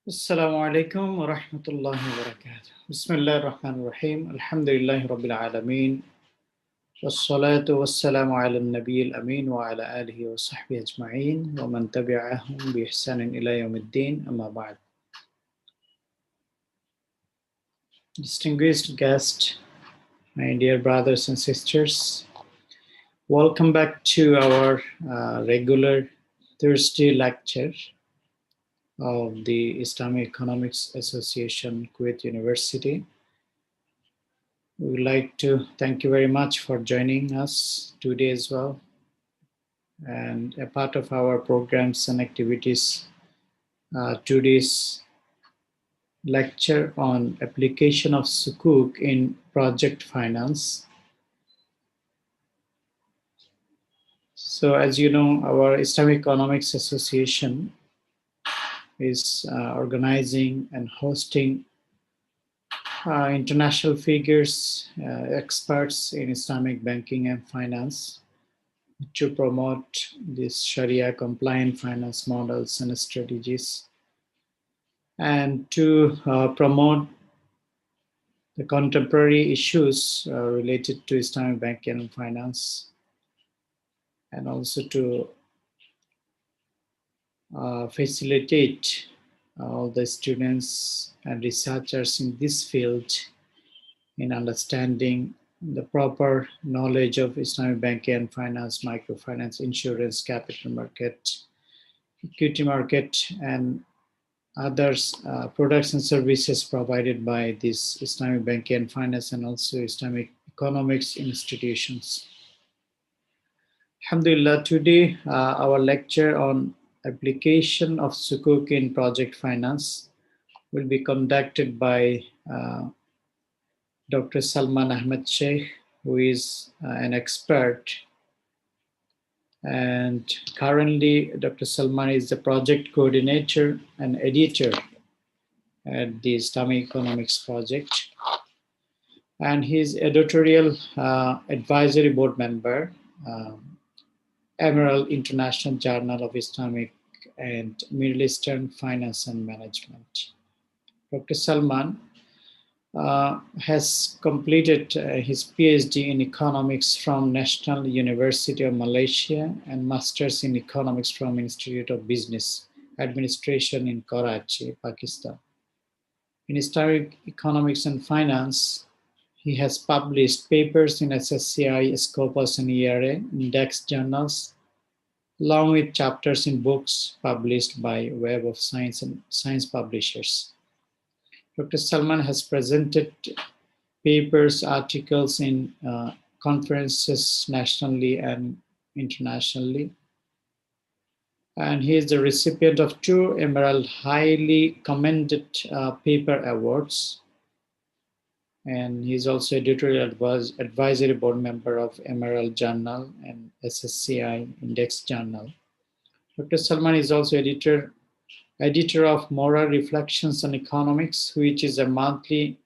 Assalamu alaikum wa rahmatullahi wa barakatuh. Bismillah ar-Rahman ar-Rahim. Alhamdulillahi Rabbil Alameen. Wassalatu wassalamu ala al-Nabi al-Amin wa ala alihi wa sahbihi ajma'in wa man tabi'ahum bi ihsanin ila yawmiddin amma ba'd. Distinguished guests, my dear brothers and sisters, welcome back to our regular Thursday lecture of the Islamic Economics Association, Kuwait University. We would like to thank you very much for joining us today as well. And a part of our programs and activities, today's lecture on application of Sukuk in project finance. So as you know, our Islamic Economics Association is organizing and hosting international figures, experts in Islamic banking and finance to promote these Sharia compliant finance models and strategies, and to promote the contemporary issues related to Islamic banking and finance, and also to facilitate all the students and researchers in this field in understanding the proper knowledge of Islamic banking and finance, microfinance, insurance, capital market, equity market, and others products and services provided by these Islamic banking and finance and also Islamic economics institutions. Alhamdulillah, today our lecture on application of Sukuk in project finance will be conducted by Dr. Salman Ahmed Shaikh, who is an expert. And currently, Dr. Salman is the project coordinator and editor at the Islamic Economics Project. And he's editorial advisory board member, Emerald International Journal of Islamic and Middle Eastern Finance and Management. Dr. Salman has completed his PhD in economics from National University of Malaysia and Masters in economics from Institute of Business Administration in Karachi, Pakistan. In Islamic economics and finance, he has published papers in SSCI, Scopus, and ERA index journals, along with chapters in books published by Web of Science and Science Publishers. Dr. Salman has presented papers, articles in conferences nationally and internationally. And he is the recipient of 2 Emerald Highly Commended Paper Awards. And he's also editorial advisory board member of Emerald Journal and SSCI Index Journal. Dr. Salman is also editor of Moral Reflections on Economics, which is a monthly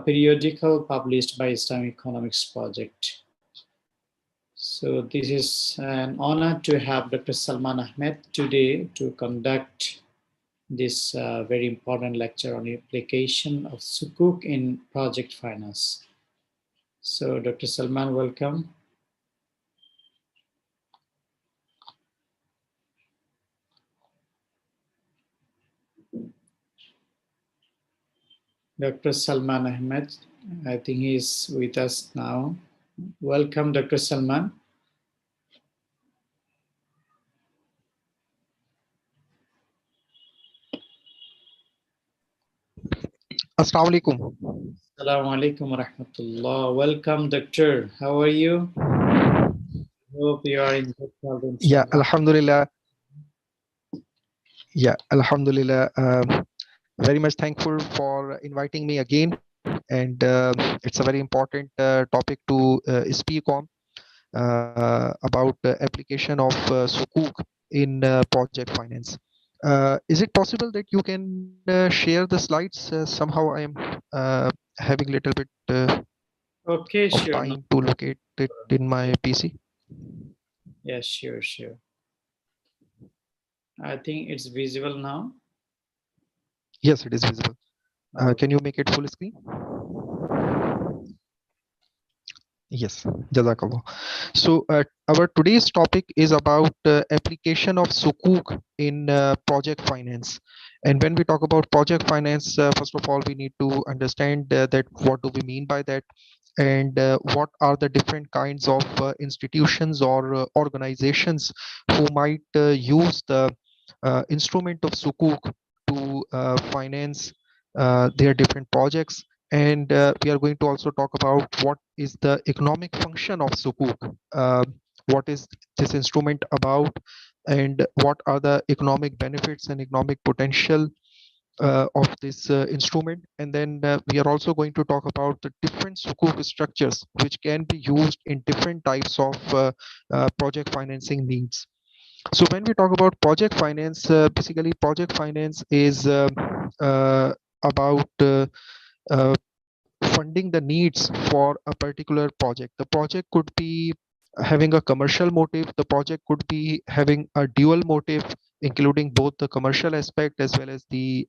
periodical published by Islamic Economics Project. So this is an honor to have Dr. Salman Ahmed today to conduct this very important lecture on the application of Sukuk in project finance. So Dr. Salman, welcome. Dr. Salman Ahmed, I think he is with us now. Welcome, Dr. Salman. Assalamu alaikum. Assalamu alaikum wa rahmatullah. Welcome, doctor. How are you? Hope you are in good health. Yeah, alhamdulillah. Yeah, alhamdulillah. Very much thankful for inviting me again. And it's a very important topic to speak on about the application of Sukuk in project finance. Is it possible that you can share the slides? Somehow I am having a little bit okay, of sure. time to locate it in my PC. Yes, sure. I think it's visible now. Yes, it is visible. Can you make it full screen? Yes, Jazakallah. So our today's topic is about application of Sukuk in project finance. And when we talk about project finance, first of all, we need to understand that what do we mean by that, and what are the different kinds of institutions or organizations who might use the instrument of Sukuk to finance their different projects. And we are going to also talk about what is the economic function of Sukuk, what is this instrument about, and what are the economic benefits and economic potential of this instrument. And then we are also going to talk about the different Sukuk structures which can be used in different types of project financing needs. So when we talk about project finance, basically project finance is about uh, funding the needs for a particular project. The project could be having a commercial motive, the project could be having a dual motive, including both the commercial aspect as well as the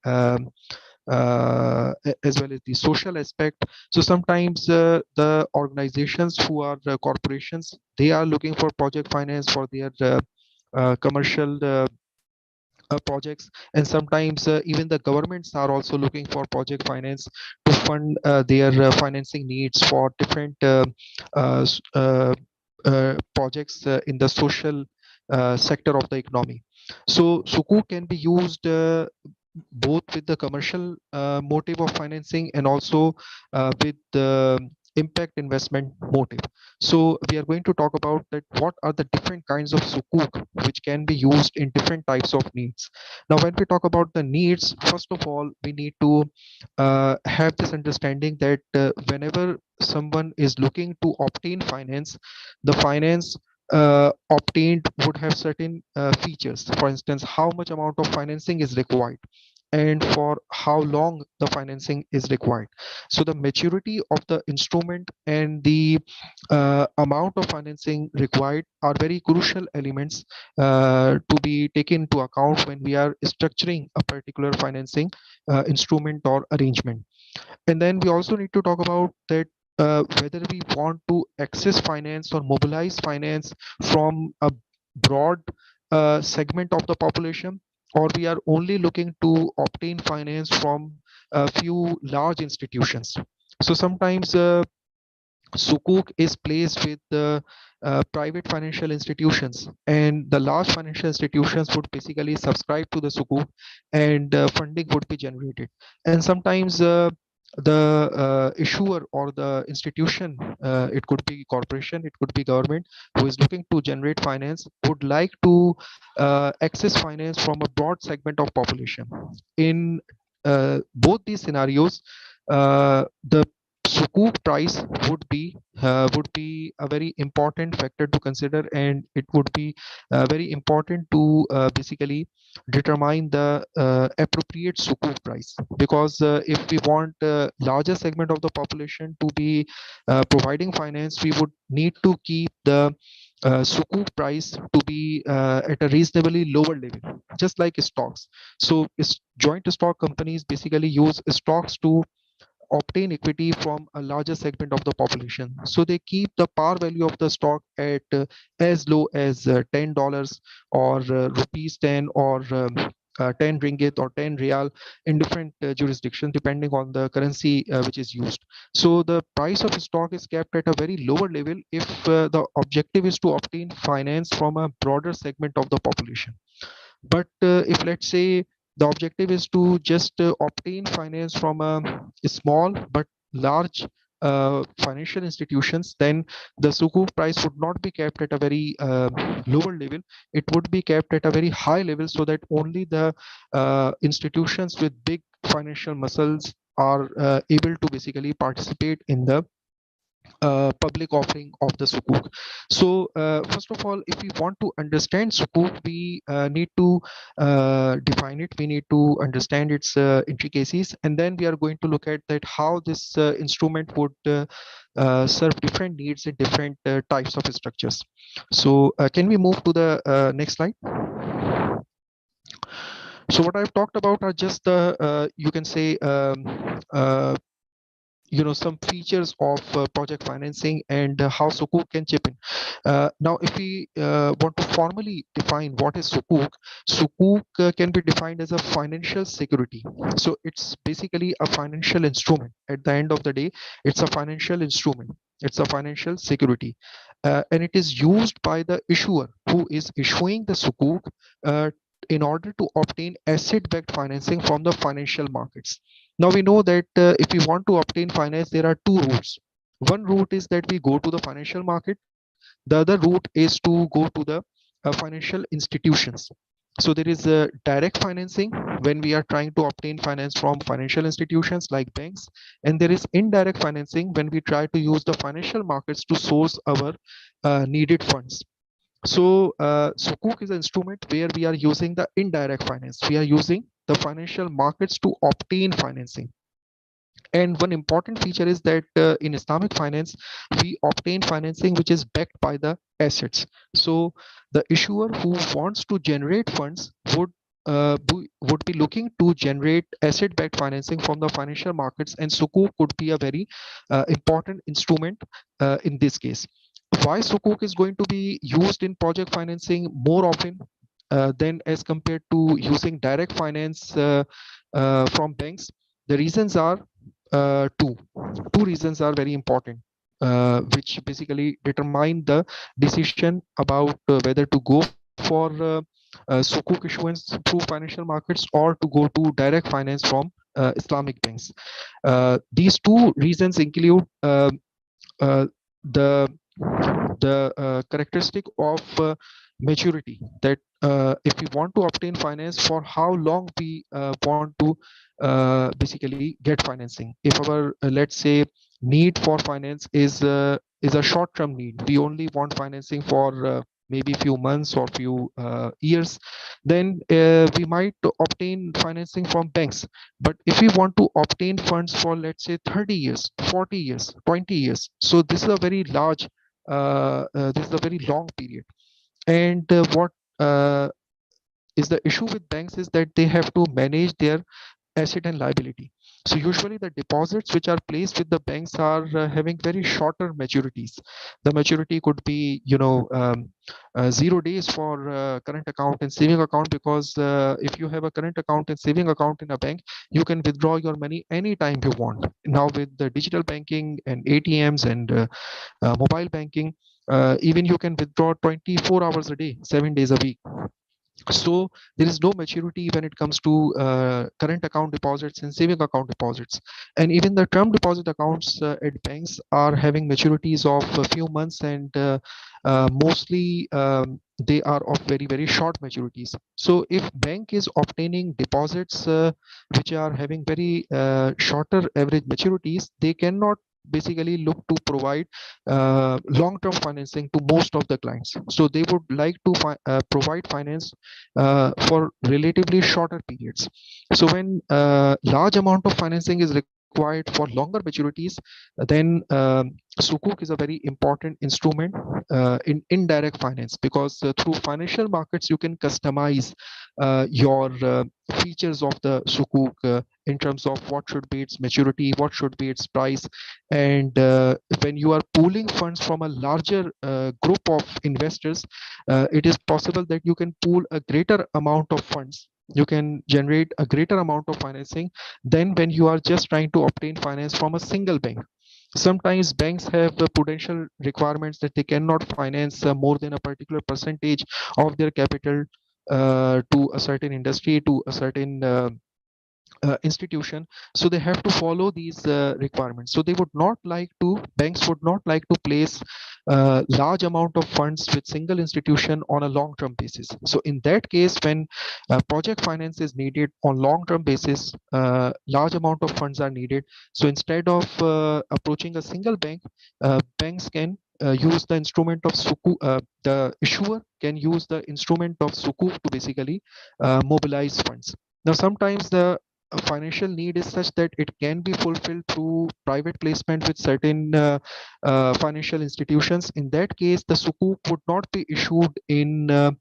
social aspect. So sometimes the organizations who are corporations, they are looking for project finance for their commercial projects, and sometimes even the governments are also looking for project finance to fund their financing needs for different projects in the social sector of the economy. So Sukuk can be used both with the commercial motive of financing and also with the impact investment motive. So we are going to talk about that what are the different kinds of sukuk which can be used in different types of needs. Now when we talk about the needs, first of all we need to have this understanding that whenever someone is looking to obtain finance, the finance obtained would have certain features. For instance, how much amount of financing is required and for how long the financing is required. So the maturity of the instrument and the amount of financing required are very crucial elements to be taken into account when we are structuring a particular financing instrument or arrangement. And then we also need to talk about that whether we want to access finance or mobilize finance from a broad segment of the population, or we are only looking to obtain finance from a few large institutions. So sometimes Sukuk is placed with the private financial institutions, and the large financial institutions would basically subscribe to the Sukuk, and funding would be generated. And sometimes the issuer or the institution, it could be corporation, it could be government, who is looking to generate finance, would like to access finance from a broad segment of population. In both these scenarios, the Sukuk price would be a very important factor to consider, and it would be very important to basically determine the appropriate Sukuk price. Because if we want a larger segment of the population to be providing finance, we would need to keep the Sukuk price to be at a reasonably lower level, just like stocks. So joint stock companies basically use stocks to obtain equity from a larger segment of the population. So they keep the par value of the stock at as low as $10 or rupees 10 or 10 ringgit or 10 real in different jurisdictions depending on the currency which is used. So the price of stock is kept at a very lower level if the objective is to obtain finance from a broader segment of the population. But if let's say the objective is to just obtain finance from a small but large financial institutions, then the sukuk price would not be kept at a very lower level. It would be kept at a very high level so that only the institutions with big financial muscles are able to basically participate in the public offering of the sukuk. So first of all, if we want to understand sukuk, we need to define it. We need to understand its intricacies, and then we are going to look at that how this instrument would serve different needs in different types of structures. So can we move to the next slide? So what I've talked about are just the you can say some features of project financing and how Sukuk can chip in. Now, if we want to formally define what is Sukuk, Sukuk can be defined as a financial security. So it's basically a financial instrument. At the end of the day, it's a financial instrument. It's a financial security, and it is used by the issuer who is issuing the Sukuk uh, in order to obtain asset-backed financing from the financial markets. Now we know that if we want to obtain finance, there are two routes. One route is that we go to the financial market. The other route is to go to the financial institutions. So there is direct financing when we are trying to obtain finance from financial institutions like banks, and there is indirect financing when we try to use the financial markets to source our needed funds. So, Sukuk is an instrument where we are using the indirect finance. We are using the financial markets to obtain financing. And one important feature is that in Islamic finance, we obtain financing which is backed by the assets. So the issuer who wants to generate funds would be looking to generate asset-backed financing from the financial markets, and Sukuk could be a very important instrument in this case. Why Sukuk is going to be used in project financing more often than as compared to using direct finance from banks? The reasons are two. Two reasons are very important, which basically determine the decision about whether to go for Sukuk issuance through financial markets or to go to direct finance from Islamic banks. These two reasons include uh, the characteristic of maturity, that if we want to obtain finance, for how long we want to basically get financing. If our let's say need for finance is a short term need, we only want financing for maybe few months or few years, then we might obtain financing from banks. But if we want to obtain funds for, let's say, 30 years, 40 years, 20 years, so this is a very large this is a very long period. And what is the issue with banks is that they have to manage their asset and liability. So usually the deposits which are placed with the banks are having very shorter maturities. The maturity could be 0 days for current account and saving account, because if you have a current account and saving account in a bank, you can withdraw your money anytime you want. Now with the digital banking and ATMs and mobile banking, even you can withdraw 24 hours a day, 7 days a week. So there is no maturity when it comes to current account deposits and saving account deposits. And even the term deposit accounts at banks are having maturities of a few months, and mostly they are of very very short maturities. So if bank is obtaining deposits which are having very shorter average maturities, they cannot basically look to provide long-term financing to most of the clients. So they would like to provide finance for relatively shorter periods. So when large amount of financing is required for longer maturities, then Sukuk is a very important instrument in indirect finance, because through financial markets you can customize your features of the Sukuk in terms of what should be its maturity, what should be its price. And when you are pooling funds from a larger group of investors, it is possible that you can pool a greater amount of funds. You can generate a greater amount of financing than when you are just trying to obtain finance from a single bank. Sometimes banks have prudential requirements that they cannot finance more than a particular percentage of their capital to a certain industry, to a certain institution. So they have to follow these requirements. So they would not like to banks would not like to place large amount of funds with single institution on a long term basis. So in that case, when project finance is needed on long term basis, large amount of funds are needed. So instead of approaching a single bank, banks can use the instrument of Sukuk. The issuer can use the instrument of Sukuk to basically mobilize funds. Now sometimes the financial need is such that it can be fulfilled through private placement with certain financial institutions, in that case the sukuk would not be issued in a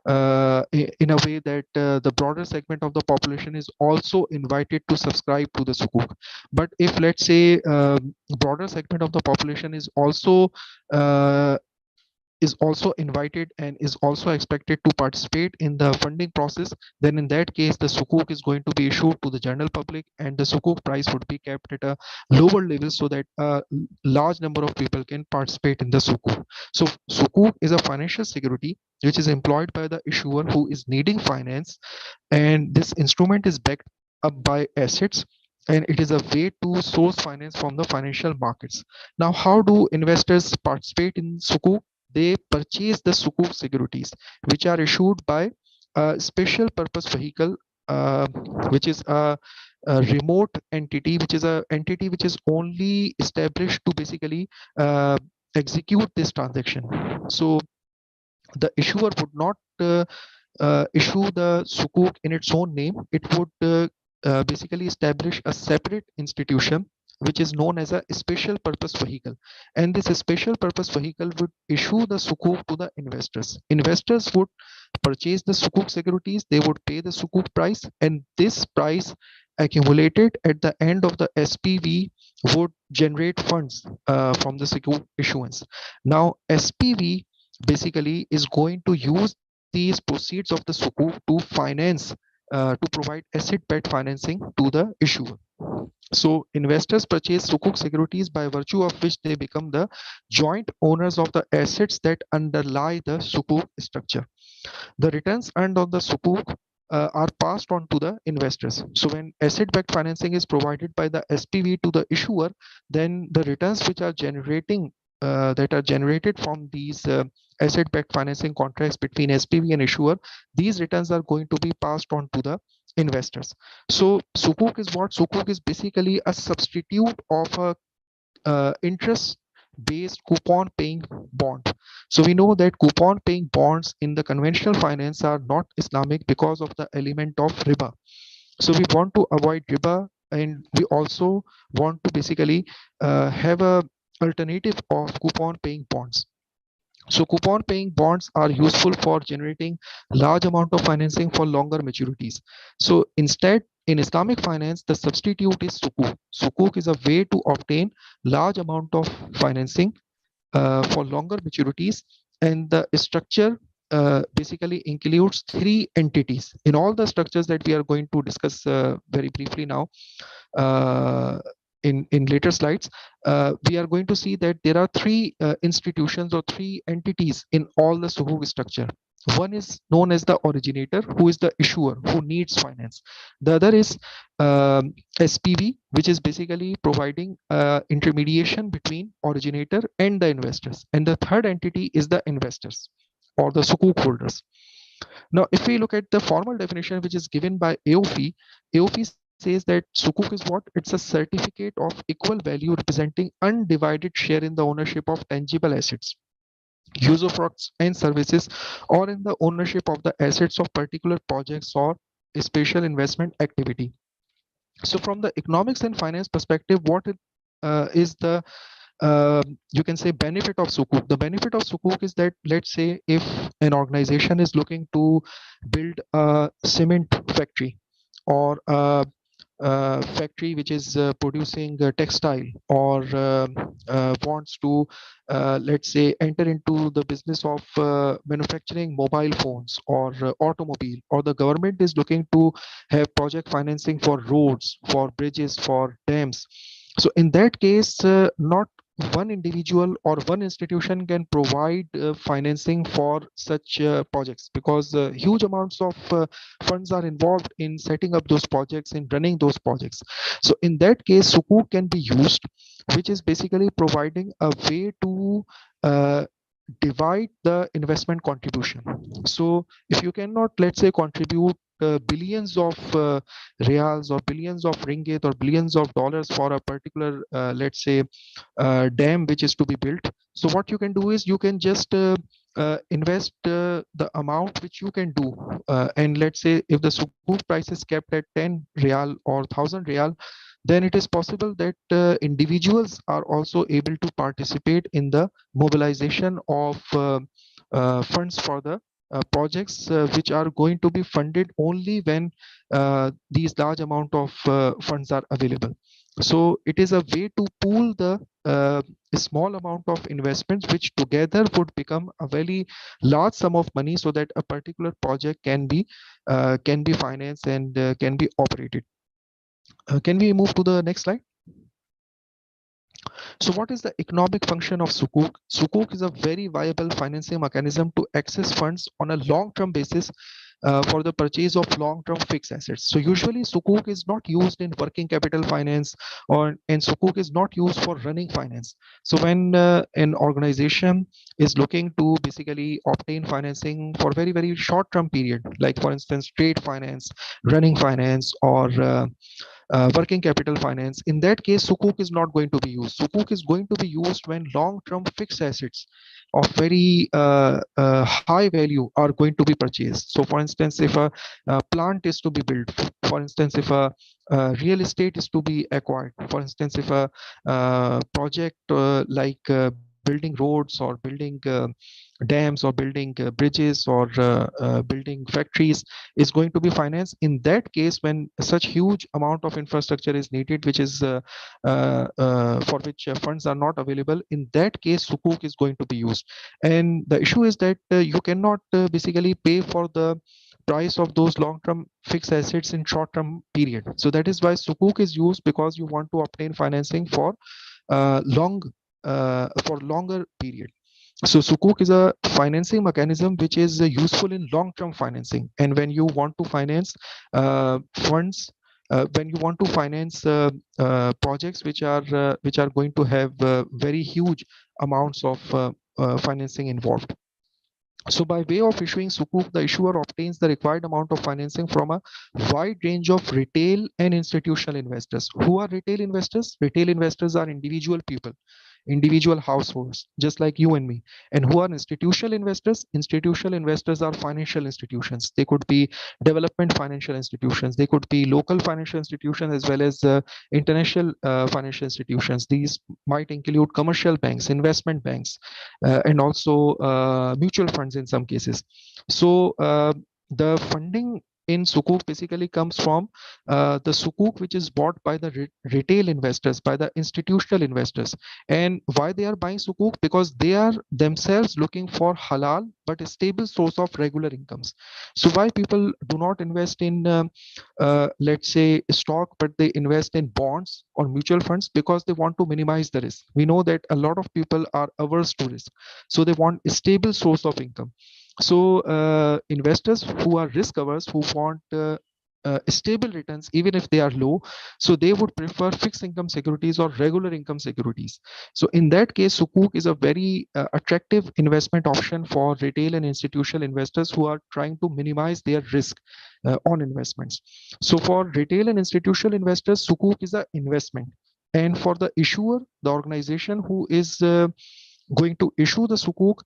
way that the broader segment of the population is also invited to subscribe to the sukuk. But if, let's say, broader segment of the population uh, is also invited and is also expected to participate in the funding process, then in that case the sukuk is going to be issued to the general public, and the sukuk price would be kept at a lower level so that a large number of people can participate in the sukuk. So sukuk is a financial security which is employed by the issuer who is needing finance, and this instrument is backed up by assets, and it is a way to source finance from the financial markets. Now, how do investors participate in sukuk? They purchase the sukuk securities, which are issued by a special purpose vehicle, uh, which is a remote entity, which is a entity which is only established to basically execute this transaction. So the issuer would not issue the sukuk in its own name. It would basically establish a separate institution which is known as a special purpose vehicle, and this special purpose vehicle would issue the sukuk to the investors. Investors would purchase the sukuk securities, they would pay the sukuk price, and this price accumulated at the end of the SPV would generate funds from the sukuk issuance. Now SPV basically is going to use these proceeds of the sukuk to finance, to provide asset-backed financing to the issuer. So investors purchase sukuk securities by virtue of which they become the joint owners of the assets that underlie the sukuk structure. The returns earned on the sukuk are passed on to the investors. So when asset-backed financing is provided by the SPV to the issuer, then the returns which are that are generated from these asset-backed financing contracts between SPV and issuer, these returns are going to be passed on to the investors. So sukuk is what? Sukuk is basically a substitute of a interest based coupon paying bond. So we know that coupon paying bonds in the conventional finance are not Islamic because of the element of riba. So we want to avoid riba, and we also want to basically have a alternative of coupon paying bonds. So coupon paying bonds are useful for generating large amount of financing for longer maturities. So instead, in Islamic finance, the substitute is sukuk. Sukuk is a way to obtain large amount of financing for longer maturities, and the structure basically includes three entities. In all the structures that we are going to discuss very briefly now, uh, in later slides, we are going to see that there are three institutions or three entities in all the sukuk structure. One is known as the originator, who is the issuer who needs finance. The other is SPV, which is basically providing intermediation between originator and the investors. And the third entity is the investors or the sukuk holders. Now, if we look at the formal definition, which is given by AOP says that sukuk is what? It's a certificate of equal value representing undivided share in the ownership of tangible assets, use of products and services, or in the ownership of the assets of particular projects or a special investment activity. So from the economics and finance perspective, what is the you can say benefit of sukuk? The benefit of sukuk is that, let's say, if an organization is looking to build a cement factory or a factory which is producing textile, or wants to let's say enter into the business of manufacturing mobile phones or automobile, or the government is looking to have project financing for roads, for bridges, for dams. So in that case, not one individual or one institution can provide financing for such projects, because huge amounts of funds are involved in setting up those projects, in running those projects. So in that case, sukuk can be used, which is basically providing a way to divide the investment contribution. So if you cannot, let's say, contribute billions of reals or billions of ringgit or billions of dollars for a particular let's say dam which is to be built, so what you can do is you can just invest the amount which you can do. And let's say if the sukuk price is kept at 10 real or 1000 real, then it is possible that individuals are also able to participate in the mobilization of funds for the projects which are going to be funded only when these large amount of funds are available. So it is a way to pool the a small amount of investments which together would become a very large sum of money, so that a particular project can be financed and can be operated. Can we move to the next slide? So what is the economic function of Sukuk? Sukuk is a very viable financing mechanism to access funds on a long-term basis for the purchase of long-term fixed assets. So usually Sukuk is not used in working capital finance, and Sukuk is not used for running finance. So when an organization is looking to basically obtain financing for very, very short-term period, like for instance, trade finance, running finance, or working capital finance, in that case sukuk is not going to be used. Sukuk is going to be used when long term fixed assets of very high value are going to be purchased. So for instance, if a plant is to be built, for instance if a real estate is to be acquired, for instance if a project like building roads or building dams or building bridges or building factories is going to be financed. In that case, when such huge amount of infrastructure is needed, which is for which funds are not available, in that case sukuk is going to be used. And the issue is that you cannot basically pay for the price of those long term fixed assets in short term period. So that is why sukuk is used, because you want to obtain financing for for longer period. So Sukuk is a financing mechanism which is useful in long-term financing. And when you want to finance funds, when you want to finance projects which are going to have very huge amounts of financing involved. So by way of issuing Sukuk, the issuer obtains the required amount of financing from a wide range of retail and institutional investors. Who are retail investors? Retail investors are individual people, individual households, just like you and me. And who are institutional investors? Institutional investors are financial institutions. They could be development financial institutions. They could be local financial institutions as well as international financial institutions. These might include commercial banks, investment banks, and also mutual funds in some cases. So the funding in sukuk basically comes from the sukuk which is bought by the retail investors, by the institutional investors. And why they are buying sukuk? Because they are themselves looking for halal but a stable source of regular incomes. So why people do not invest in let's say stock, but they invest in bonds or mutual funds? Because they want to minimize the risk. We know that a lot of people are averse to risk, so they want a stable source of income. So investors who are risk averse, who want stable returns even if they are low, so they would prefer fixed income securities or regular income securities. So in that case sukuk is a very attractive investment option for retail and institutional investors who are trying to minimize their risk on investments. So for retail and institutional investors, sukuk is an investment. And for the issuer, the organization who is going to issue the sukuk,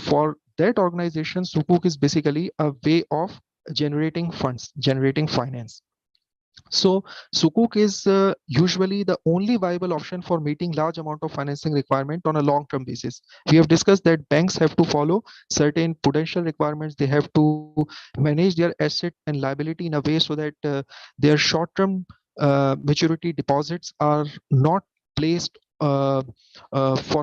for that organization sukuk is basically a way of generating funds, generating finance. So sukuk is usually the only viable option for meeting large amount of financing requirement on a long term basis. We have discussed that banks have to follow certain prudential requirements. They have to manage their asset and liability in a way so that their short term maturity deposits are not placed for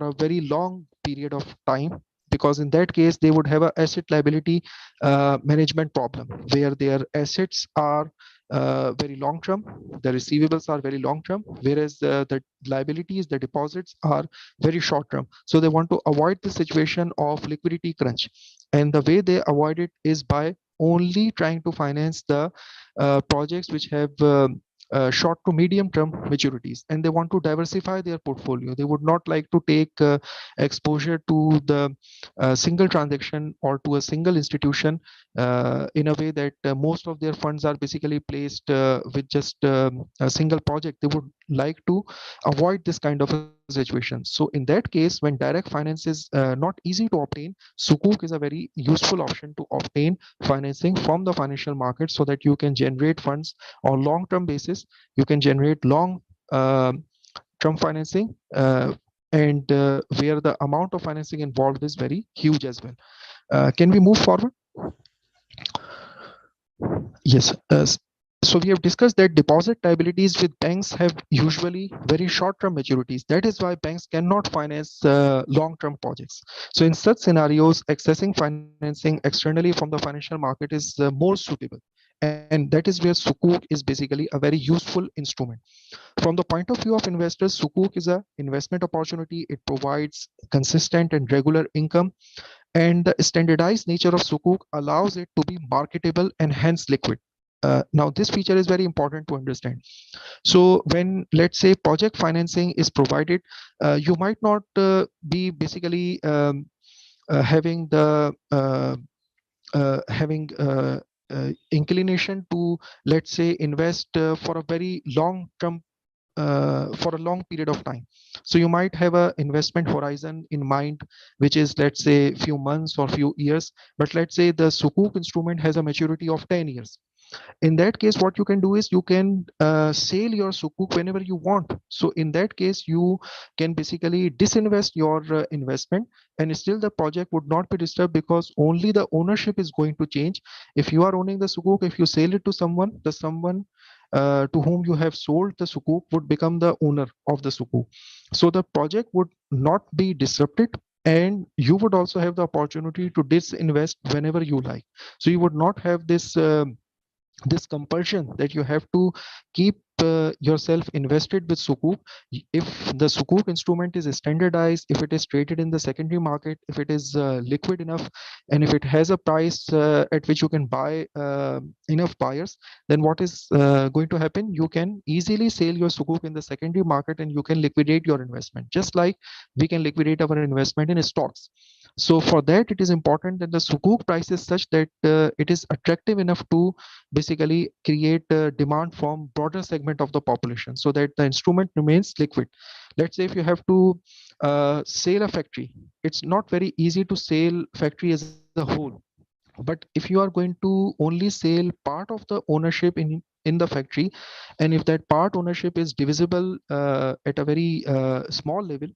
a very long period of time, because in that case they would have a asset liability management problem where their assets are very long term, the receivables are very long term, whereas the liabilities, the deposits are very short term. So they want to avoid the situation of liquidity crunch, and the way they avoid it is by only trying to finance the projects which have short to medium term maturities, and they want to diversify their portfolio. They would not like to take exposure to the single transaction or to a single institution in a way that most of their funds are basically placed with just a single project. They would like to avoid this kind of a situation. situation. So in that case, when direct finance is not easy to obtain, Sukuk is a very useful option to obtain financing from the financial market, so that you can generate funds on long-term basis. You can generate long term financing, and where the amount of financing involved is very huge as well. Can we move forward? Yes. So we have discussed that deposit liabilities with banks have usually very short-term maturities. That is why banks cannot finance long-term projects. So in such scenarios, accessing financing externally from the financial market is more suitable. And that is where Sukuk is basically a very useful instrument. From the point of view of investors, Sukuk is a investment opportunity. It provides consistent and regular income, and the standardized nature of Sukuk allows it to be marketable and hence liquid. Now, this feature is very important to understand. So, when let's say project financing is provided, you might not be basically having the having inclination to, let's say, invest for a very long term, for a long period of time. So you might have a investment horizon in mind, which is, let's say, few months or few years. But let's say the Sukuk instrument has a maturity of 10 years. In that case, what you can do is you can sell your Sukuk whenever you want. So in that case, you can basically disinvest your investment, and still the project would not be disturbed, because only the ownership is going to change. If you are owning the Sukuk, if you sell it to someone, the someone to whom you have sold the Sukuk would become the owner of the Sukuk. So the project would not be disrupted, and you would also have the opportunity to disinvest whenever you like. So you would not have this compulsion that you have to keep yourself invested with Sukuk. If the Sukuk instrument is standardized, if it is traded in the secondary market, if it is liquid enough, and if it has a price at which you can buy enough buyers, then what is going to happen? You can easily sell your Sukuk in the secondary market, and you can liquidate your investment, just like we can liquidate our investment in stocks. So for that, it is important that the Sukuk price is such that it is attractive enough to basically create demand from broader segment of the population, so that the instrument remains liquid. Let's say if you have to sell a factory, it's not very easy to sell factory as a whole. But if you are going to only sell part of the ownership in the factory, and if that part ownership is divisible at a very small level,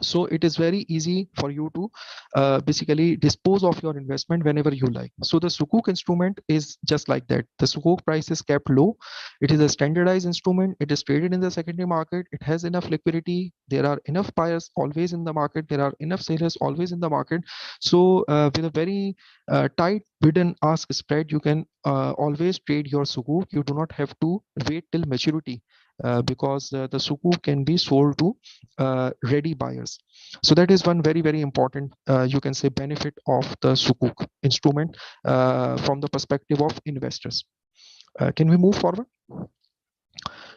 so it is very easy for you to basically dispose of your investment whenever you like. So the Sukuk instrument is just like that. The Sukuk price is kept low. It is a standardized instrument. It is traded in the secondary market. It has enough liquidity. There are enough buyers always in the market. There are enough sellers always in the market. So with a very tight bid and ask spread, you can always trade your Sukuk. You do not have to wait till maturity, because the Sukuk can be sold to ready buyers. So that is one very, very important, you can say, benefit of the Sukuk instrument from the perspective of investors. Can we move forward?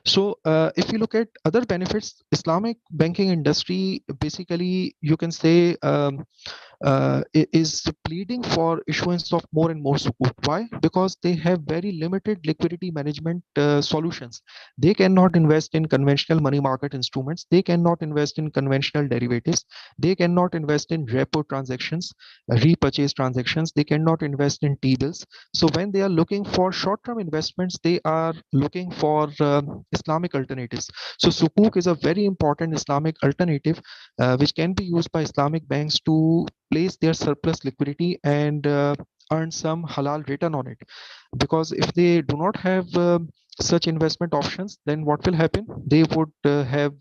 So if you look at other benefits, Islamic banking industry, basically you can say is pleading for issuance of more and more sukuk. Why? Because they have very limited liquidity management solutions. They cannot invest in conventional money market instruments. They cannot invest in conventional derivatives. They cannot invest in repo transactions, repurchase transactions. They cannot invest in T-bills. So when they are looking for short-term investments, they are looking for Islamic alternatives. So sukuk is a very important Islamic alternative which can be used by Islamic banks to place their surplus liquidity and earn some halal return on it. Because if they do not have such investment options, then what will happen? They would have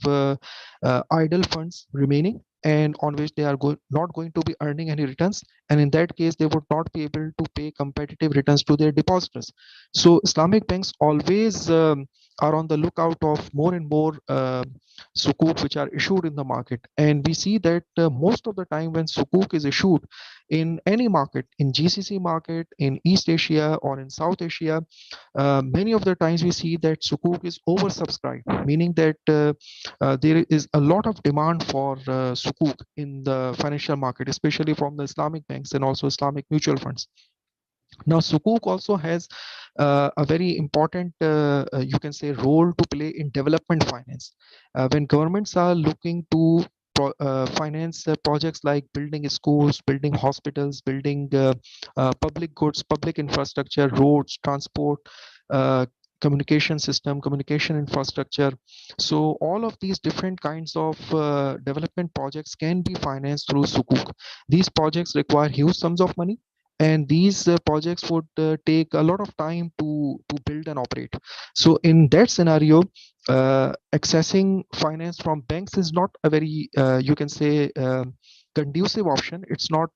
idle funds remaining, and on which they are not going to be earning any returns, and in that case they would not be able to pay competitive returns to their depositors. So Islamic banks always are on the lookout of more and more sukuk which are issued in the market. And we see that most of the time when sukuk is issued in any market, in GCC market, in East Asia or in South Asia, many of the times we see that sukuk is oversubscribed, meaning that there is a lot of demand for sukuk in the financial market, especially from the Islamic banks and also Islamic mutual funds. Now, Sukuk also has a very important, you can say, role to play in development finance. When governments are looking to finance projects like building schools, building hospitals, building public goods, public infrastructure, roads, transport, uh, communication system, communication infrastructure. So all of these different kinds of development projects can be financed through Sukuk. These projects require huge sums of money, and these projects would take a lot of time to build and operate. So in that scenario, accessing finance from banks is not a very you can say conducive option. It's not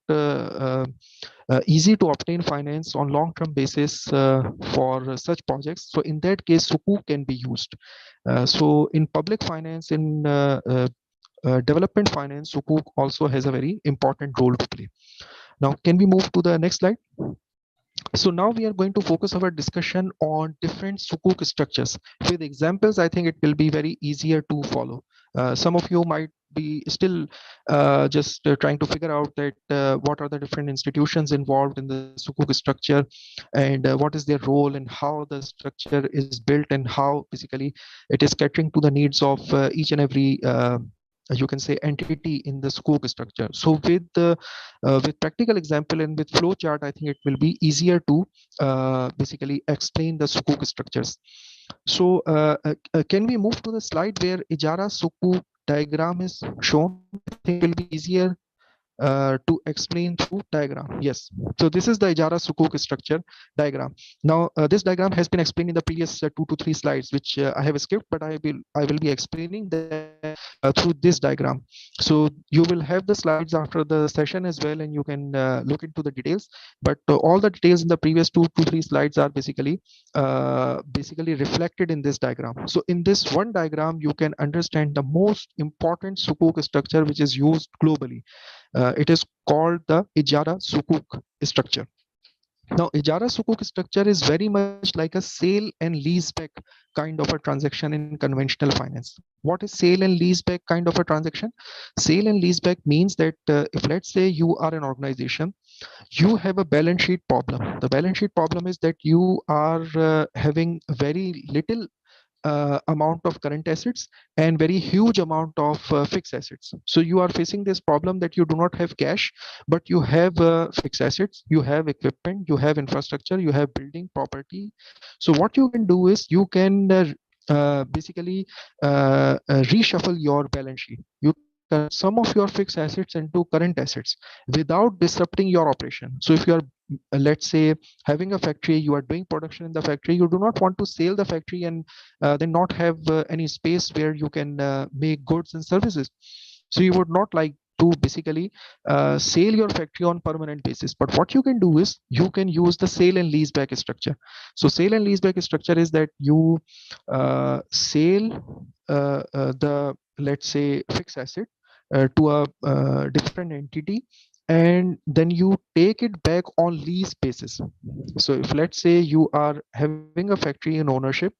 easy to obtain finance on long term basis for such projects. So in that case, Sukuk can be used. So in public finance, in development finance, Sukuk also has a very important role to play. Now, can we move to the next slide? So now we are going to focus our discussion on different Sukuk structures. With examples, I think it will be very easier to follow. Some of you might be still just trying to figure out that what are the different institutions involved in the Sukuk structure, and what is their role, and how the structure is built, and how basically it is catering to the needs of each and every you can say entity in the Sukuk structure. So with practical example and with flow chart, I think it will be easier to basically explain the Sukuk structures. So can we move to the slide where Ijara Sukuk diagram is shown? I think it will be easier to explain through diagram. Yes. So this is the Ijara Sukuk structure diagram. Now this diagram has been explained in the previous 2 to 3 slides, which I have skipped, but I will be explaining that through this diagram. So you will have the slides after the session as well, and you can look into the details. But all the details in the previous 2 to 3 slides are basically reflected in this diagram. So in this one diagram, you can understand the most important Sukuk structure which is used globally. It is called the Ijara Sukuk structure. Now, Ijara Sukuk structure is very much like a sale and leaseback kind of a transaction in conventional finance. What is sale and leaseback kind of a transaction? Sale and leaseback means that if let's say you are an organization, you have a balance sheet problem. The balance sheet problem is that you are having very little amount of current assets and very huge amount of fixed assets. So you are facing this problem that you do not have cash, but you have fixed assets, you have equipment, you have infrastructure, you have building property. So what you can do is you can basically reshuffle your balance sheet. You can convert some of your fixed assets into current assets without disrupting your operation. So if you are let's say having a factory, you are doing production in the factory, you do not want to sell the factory and then not have any space where you can make goods and services. So you would not like to basically sell your factory on permanent basis. But what you can do is you can use the sale and leaseback structure. So sale and leaseback structure is that you sell the, let's say, fixed asset to a different entity, and then you take it back on lease basis. So if let's say you are having a factory in ownership,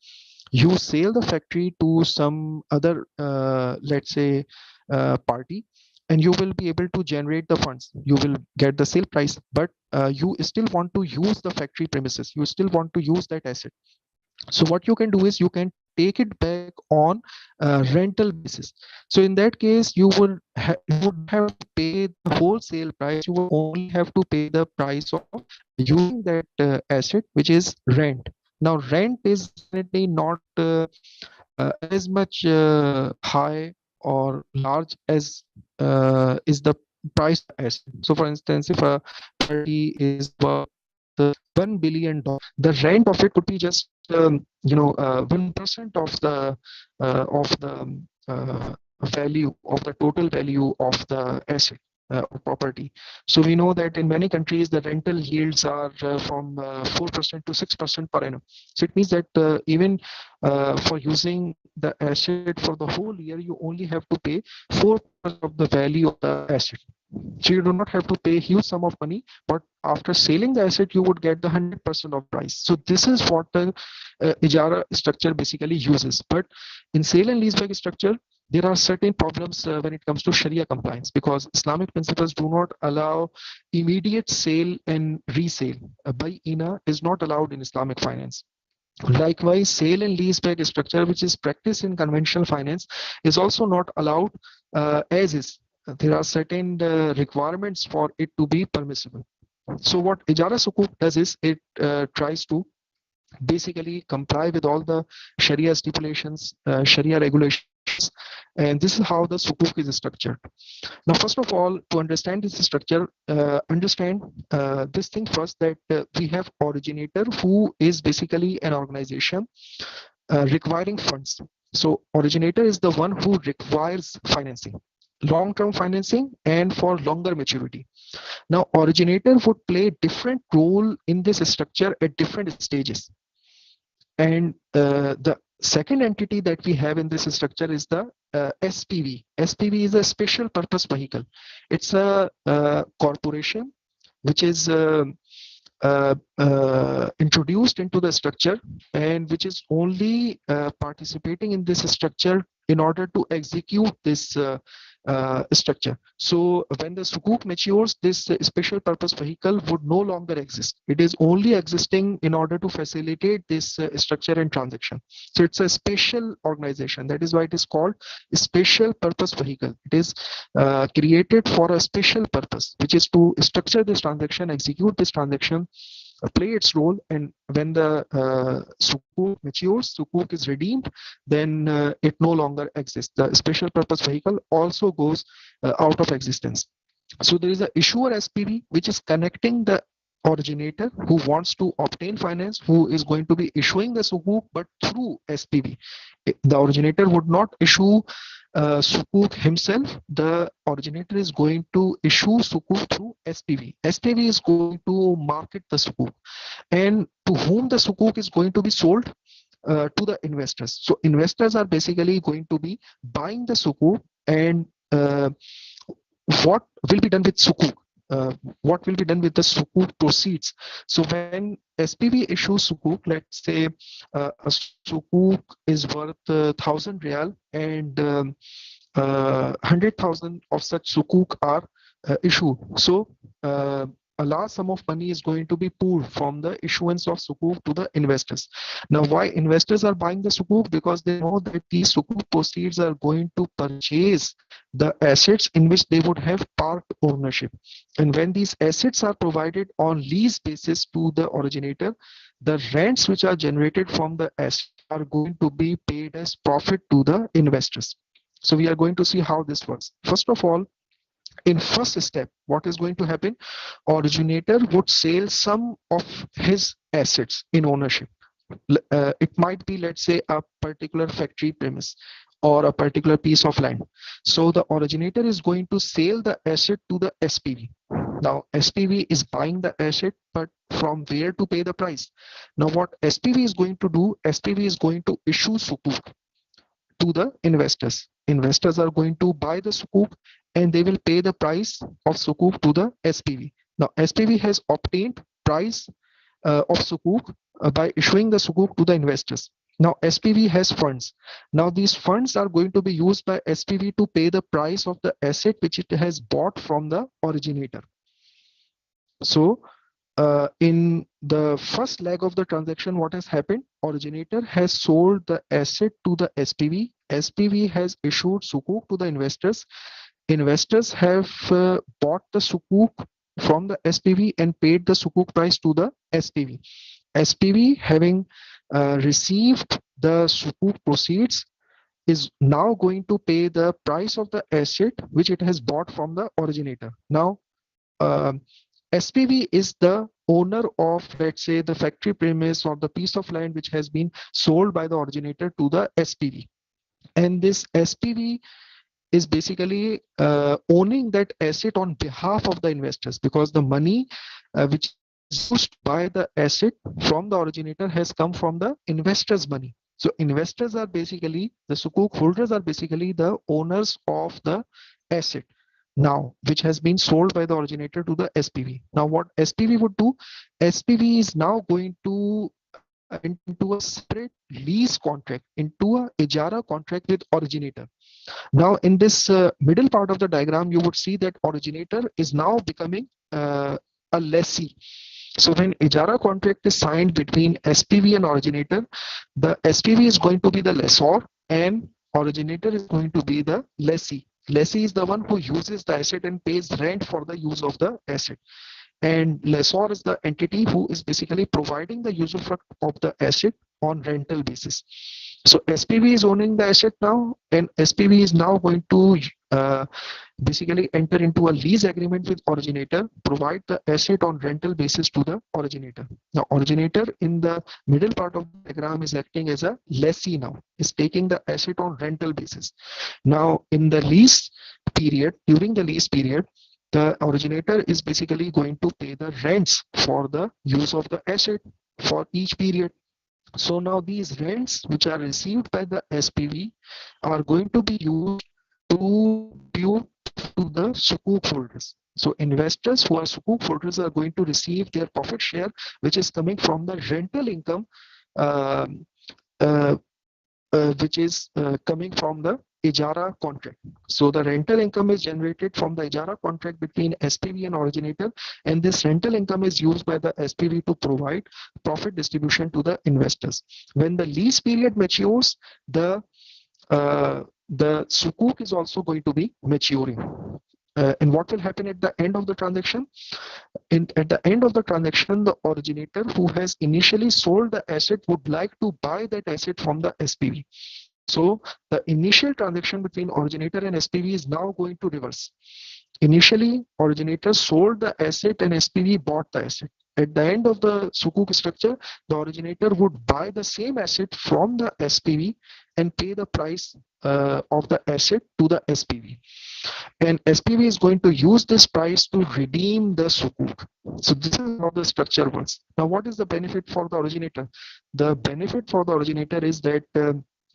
you sell the factory to some other let's say party, and you will be able to generate the funds, you will get the sale price, but you still want to use the factory premises, you still want to use that asset. So what you can do is you can take it back on rental basis. So in that case, you would not have to pay the wholesale price, you would only have to pay the price of using that asset, which is rent. Now rent is definitely not as much high or large as is the price of the asset. So for instance, if a party is worth $1 billion, the rent of it could be just 1% of the value of the total value of the asset or property. So we know that in many countries the rental yields are from 4% to 6% per annum. So it means that even for using the asset for the whole year, you only have to pay 4% of the value of the asset. So you do not have to pay huge sum of money, but after selling the asset, you would get the 100% of price. So this is what the Ijara structure basically uses. But in sale and leaseback structure, there are certain problems when it comes to Sharia compliance, because Islamic principles do not allow immediate sale and resale. Buy ina is not allowed in Islamic finance. Likewise, sale and leaseback structure, which is practiced in conventional finance, is also not allowed as is. There are certain requirements for it to be permissible. So what Ijara Sukuk does is it tries to basically comply with all the Sharia stipulations, Sharia regulations, and this is how the Sukuk is structured. Now, first of all, to understand this structure, understand this thing first, that we have originator, who is basically an organization requiring funds. So originator is the one who requires financing, long-term financing and for longer maturity. Now, originator would play different role in this structure at different stages. And the second entity that we have in this structure is the SPV. SPV is a special purpose vehicle. It's a corporation which is introduced into the structure, and which is only participating in this structure in order to execute this structure. So when the sukuk matures, this special purpose vehicle would no longer exist. It is only existing in order to facilitate this structure and transaction. So it's a special organization. That is why it is called special purpose vehicle. It is created for a special purpose, which is to structure this transaction, execute this transaction, play its role, and when the sukuk matures, sukuk is redeemed, then it no longer exists. The special purpose vehicle also goes out of existence. So there is an issuer SPV which is connecting the originator who wants to obtain finance, who is going to be issuing the sukuk, but through SPV. The originator would not issue sukuk himself. The originator is going to issue sukuk through SPV. SPV is going to market the sukuk, and to whom the sukuk is going to be sold, to the investors. So investors are basically going to be buying the sukuk, and what will be done with sukuk? What will be done with the sukuk proceeds? So when SPV issues sukuk, let's say a sukuk is worth 1,000 riyal, and 100,000 of such sukuk are issued. So a large sum of money is going to be pooled from the issuance of sukuk to the investors. Now, why investors are buying the sukuk? Because they know that these sukuk proceeds are going to purchase the assets in which they would have part ownership. And when these assets are provided on lease basis to the originator, the rents which are generated from the asset are going to be paid as profit to the investors. So we are going to see how this works. First of all, in first step, what is going to happen? Originator would sell some of his assets in ownership. It might be, let's say, a particular factory premise or a particular piece of land. So the originator is going to sell the asset to the SPV. Now SPV is buying the asset, but from where to pay the price? Now what SPV is going to do? SPV is going to issue sukuk to the investors. Investors are going to buy the sukuk, and they will pay the price of sukuk to the SPV. Now SPV has obtained price of sukuk by issuing the sukuk to the investors. Now SPV has funds. Now these funds are going to be used by SPV to pay the price of the asset which it has bought from the originator. So in the first leg of the transaction, what has happened? Originator has sold the asset to the SPV. SPV has issued sukuk to the investors. Investors have bought the sukuk from the SPV and paid the sukuk price to the SPV. SPV, having received the sukuk proceeds, is now going to pay the price of the asset which it has bought from the originator. Now SPV is the owner of, let's say, the factory premise or the piece of land which has been sold by the originator to the SPV. And this SPV is basically owning that asset on behalf of the investors, because the money which is used to buy the asset from the originator has come from the investors' money. So investors are basically, the sukuk holders are basically the owners of the asset now, which has been sold by the originator to the SPV. Now what SPV would do? SPV is now going to enter into a separate lease contract, into a ijara contract with originator. Now, in this middle part of the diagram, you would see that originator is now becoming a lessee. So when Ijara contract is signed between SPV and originator, the SPV is going to be the lessor and originator is going to be the lessee. Lessee is the one who uses the asset and pays rent for the use of the asset. And lessor is the entity who is basically providing the usufruct of the asset on rental basis. So SPV is owning the asset now, and SPV is now going to basically enter into a lease agreement with originator, provide the asset on rental basis to the originator. Now, originator in the middle part of the diagram is acting as a lessee now, is taking the asset on rental basis. Now, in the lease period, during the lease period, the originator is basically going to pay the rents for the use of the asset for each period. So now these rents which are received by the SPV are going to be used to distribute to the Sukuk holders. So investors who are Sukuk holders are going to receive their profit share, which is coming from the rental income, um, uh, which is coming from the Ijara contract. So the rental income is generated from the Ijara contract between SPV and originator, and this rental income is used by the SPV to provide profit distribution to the investors. When the lease period matures, the sukuk is also going to be maturing. And what will happen at the end of the transaction? At the end of the transaction, the originator who has initially sold the asset would like to buy that asset from the SPV. So the initial transaction between originator and SPV is now going to reverse. Initially, originator sold the asset and SPV bought the asset. At the end of the Sukuk structure, the originator would buy the same asset from the SPV and pay the price of the asset to the SPV. And SPV is going to use this price to redeem the Sukuk. So this is how the structure works. Now, what is the benefit for the originator? The benefit for the originator is that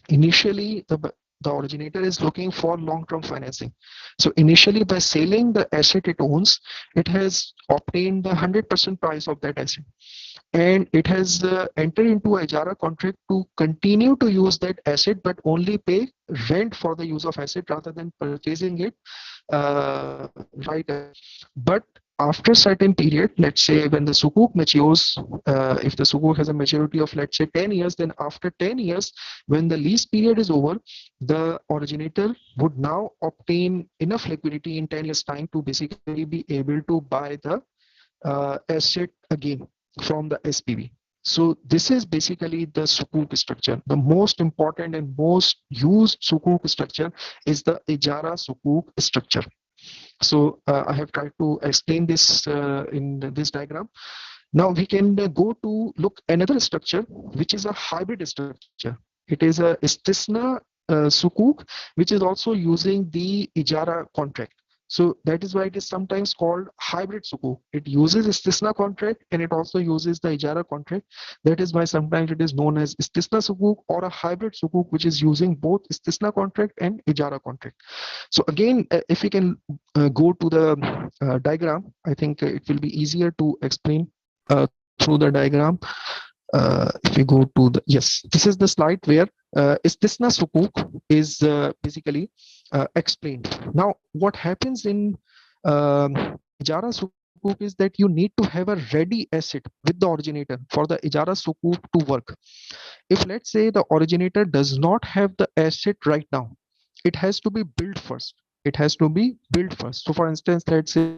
initially the originator is looking for long-term financing. So initially by selling the asset it owns, it has obtained the 100% price of that asset. And it has entered into a Ijara contract to continue to use that asset, but only pay rent for the use of asset rather than purchasing it right away. But after a certain period, let's say when the sukuk matures, if the sukuk has a maturity of let's say 10 years, then after 10 years, when the lease period is over, the originator would now obtain enough liquidity in 10 years time to basically be able to buy the asset again from the SPV. So this is basically the sukuk structure. The most important and most used sukuk structure is the Ijara sukuk structure. So I have tried to explain this in this diagram. Now we can go to look another structure, which is a hybrid structure. It is a istisna sukuk, which is also using the Ijara contract. So that is why it is sometimes called hybrid sukuk. It uses istisna contract and it also uses the Ijara contract. That is why sometimes it is known as istisna sukuk or a hybrid sukuk, which is using both istisna contract and Ijara contract. So again, if we can go to the diagram, I think it will be easier to explain through the diagram. If we go to the, yes, this is the slide where istisna sukuk is basically explained. Now, what happens in Ijara sukuk is that you need to have a ready asset with the originator for the Ijara sukuk to work. If let's say the originator does not have the asset right now, it has to be built first. It has to be built first. So for instance, let's say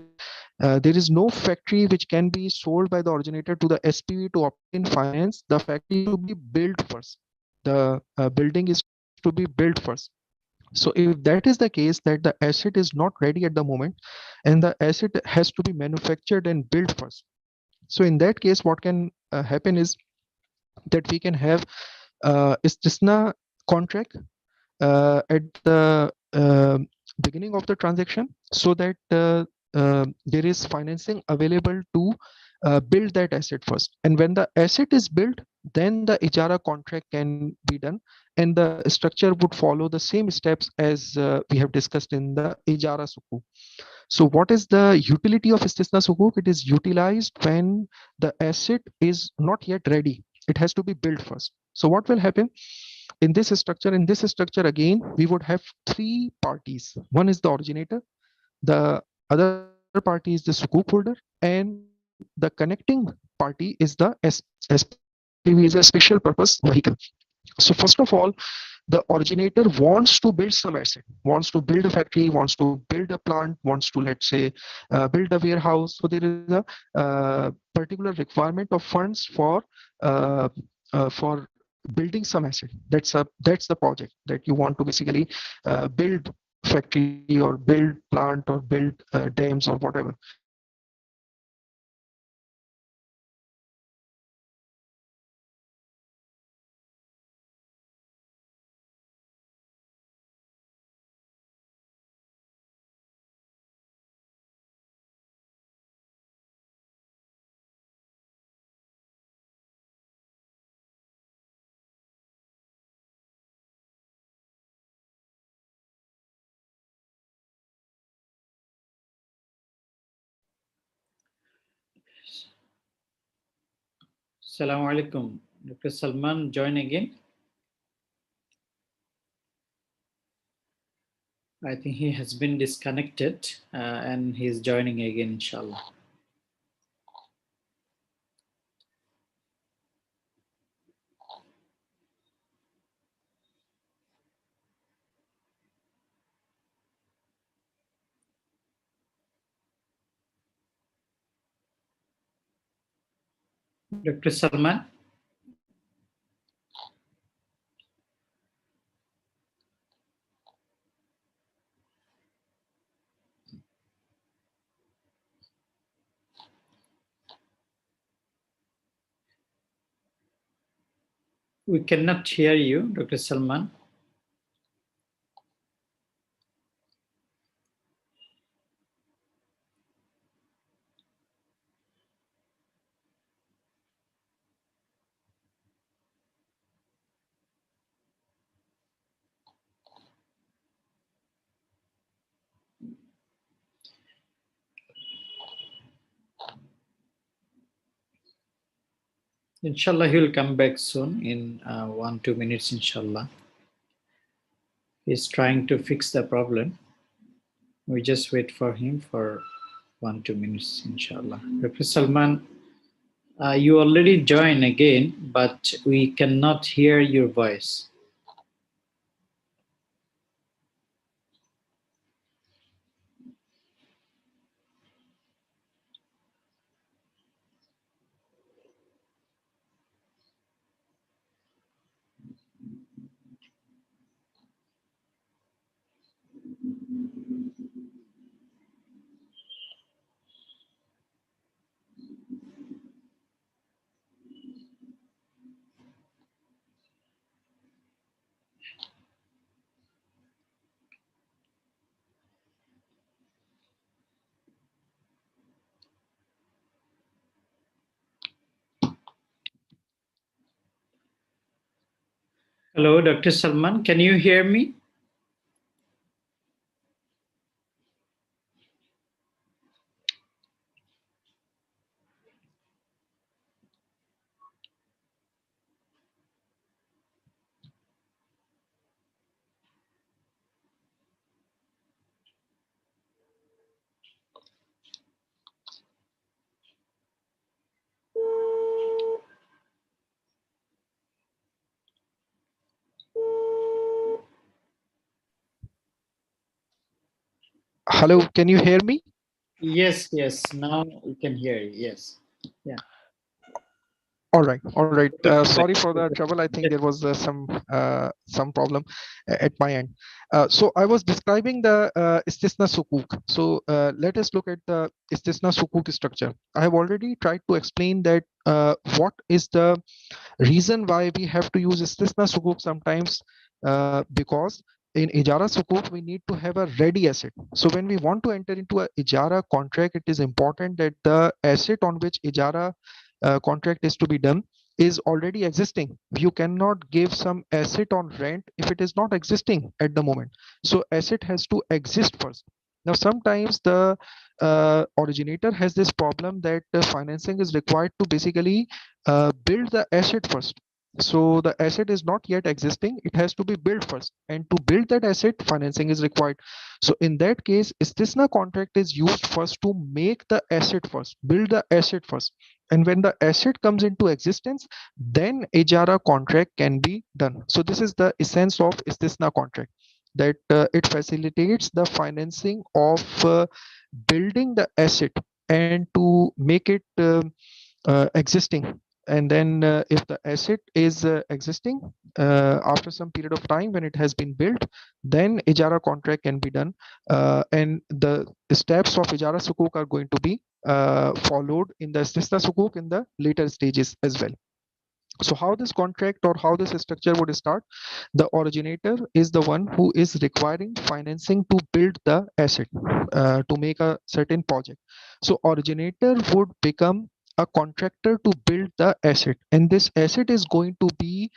there is no factory which can be sold by the originator to the SPV to obtain finance. The factory is to be built first. The building is to be built first. So if that is the case, that the asset is not ready at the moment, and the asset has to be manufactured and built first. So in that case, what can happen is that we can have istisna contract at the beginning of the transaction, so that there is financing available to build that asset first. And when the asset is built, then the Ijara contract can be done, and the structure would follow the same steps as we have discussed in the Ijara Sukuk. So what is the utility of Istisna Sukuk? It is utilized when the asset is not yet ready. It has to be built first. So what will happen? in this structure again, we would have three parties. One is the originator, the other party is the sukuk holder, and the connecting party is the SPV, is a special purpose vehicle. So first of all, the originator wants to build some asset, wants to build a factory, wants to build a plant, wants to, let's say, build a warehouse. So there is a particular requirement of funds uh, for building some asset. That's the project that you want to basically build factory or build plant or build dams or whatever. So there is a requirement of funds for building some asset. So Assalamu alaikum. Dr. Salman, join again. I think he has been disconnected and he's joining again, inshallah. Dr. Salman? We cannot hear you, Dr. Salman. Inshallah, he will come back soon in 1-2 minutes, inshallah. He's trying to fix the problem. We just wait for him for 1-2 minutes, inshallah. Dr. Salman, you already joined again, but we cannot hear your voice. Hello, Dr. Salman, can you hear me? hello, can you hear me? Yes, now we can hear you. Yes. Yeah. All right, all right. Sorry for the trouble. I think there was some problem at my end. So I was describing the istisna sukuk. So let us look at the istisna sukuk structure. I have already tried to explain that what is the reason why we have to use istisna sukuk sometimes, because in ijara sukuk we need to have a ready asset. So when we want to enter into a ijara contract, it is important that the asset on which ijara contract is to be done is already existing. You cannot give some asset on rent if it is not existing at the moment. So asset has to exist first. Now sometimes the originator has this problem that the financing is required to basically build the asset first. So the asset is not yet existing. It has to be built first. And to build that asset, financing is required. So in that case, istisna contract is used first to make the asset first, build the asset first. And when the asset comes into existence, then ijara contract can be done. So this is the essence of istisna contract, that it facilitates the financing of building the asset and to make it existing. And then if the asset is existing after some period of time when it has been built, then ijara contract can be done, and the steps of ijara sukuk are going to be followed in the istisna sukuk in the later stages as well. So how this contract or how this structure would start? The originator is the one who is requiring financing to build the asset, to make a certain project. So originator would become a contractor to build the asset, and this asset is going to be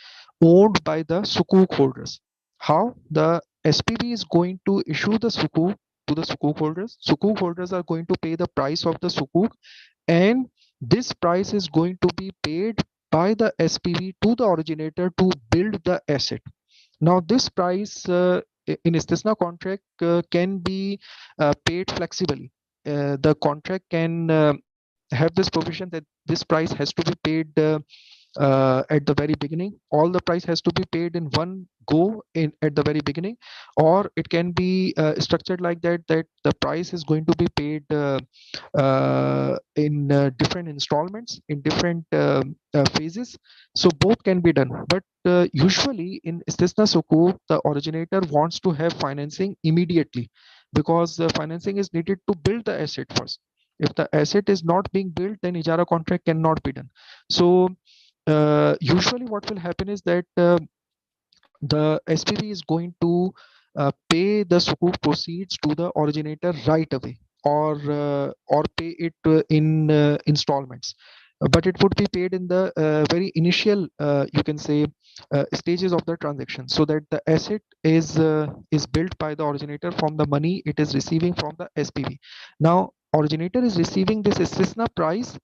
owned by the sukuk holders. How? The SPV is going to issue the sukuk to the sukuk holders. Sukuk holders are going to pay the price of the sukuk, and this price is going to be paid by the SPV to the originator to build the asset. Now, this price in istisna contract can be paid flexibly. The contract can have this provision that this price has to be paid at the very beginning. All the price has to be paid in one go in at the very beginning, or it can be structured like that, that the price is going to be paid in different installments in different phases. So both can be done, but usually in istisna sukuk the originator wants to have financing immediately, because financing is needed to build the asset first. If the asset is not being built, then ijara contract cannot be done. So usually what will happen is that the SPV is going to pay the sukuk proceeds to the originator right away, or pay it in installments. But it would be paid in the very initial, you can say, stages of the transaction, so that the asset is built by the originator from the money it is receiving from the SPV. Now, originator is receiving this istisna price,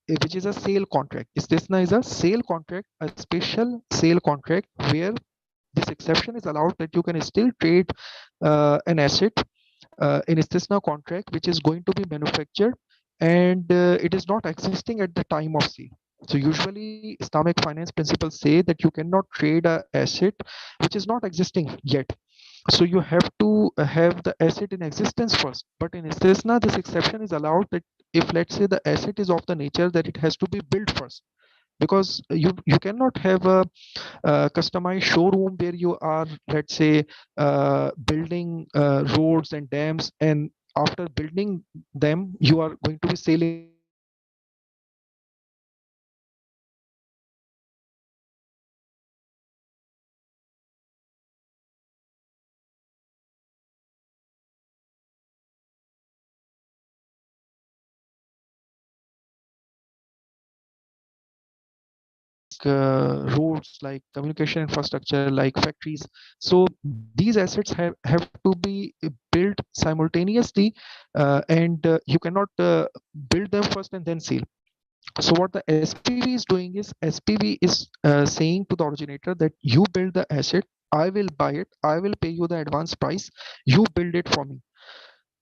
which is a sale contract. Istisna is a sale contract, a special sale contract where this exception is allowed that you can still trade an asset in istisna contract which is going to be manufactured, and it is not existing at the time of sale. So usually Islamic finance principles say that you cannot trade a asset which is not existing yet. So you have to have the asset in existence first. But in istisna, this exception is allowed that if, let's say, the asset is of the nature that it has to be built first, because you cannot have a customized showroom where you are, let's say, building roads and dams, and after building them you are going to be selling them. So this is not possible. So usually roads, like communication infrastructure, like factories. So these assets have to be built simultaneously, and you cannot build them first and then sell. So what the SPV is doing is, SPV is saying to the originator that you build the asset, I will buy it, I will pay you the advance price, you build it for me.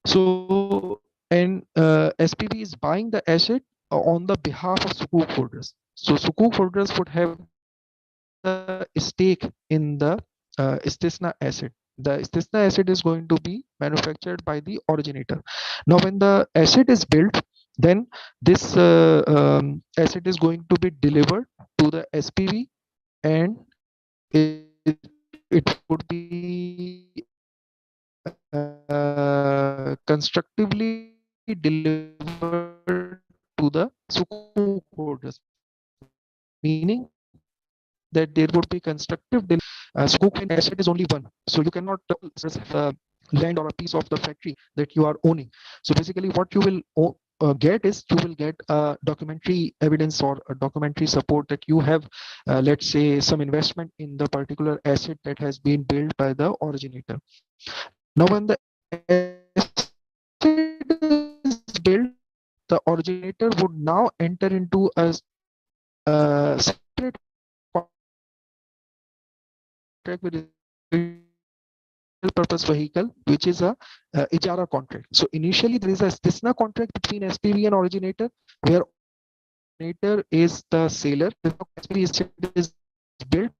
So, and SPV is buying the asset on the behalf of sukuk holders. So sukuk holders would have the stake in the istisna asset. The istisna asset is going to be manufactured by the originator. Now, when the asset is built, then this asset is going to be delivered to the SPV, and it would be constructively delivered to the sukuk holders. Meaning that there would be constructive sukuk when asset is only one, so you cannot holders have land or a piece of the factory that you are owning. So basically what you will get is, you will get a documentary evidence or a documentary support that you have, let's say, some investment in the particular asset that has been built by the originator. Now when the asset is built, the originator would now enter into a separate contract with the SPV. with special purpose vehicle, which is a ijara contract. So initially there is a istisna contract between SPV and originator, where originator is the seller. SPV is built, originator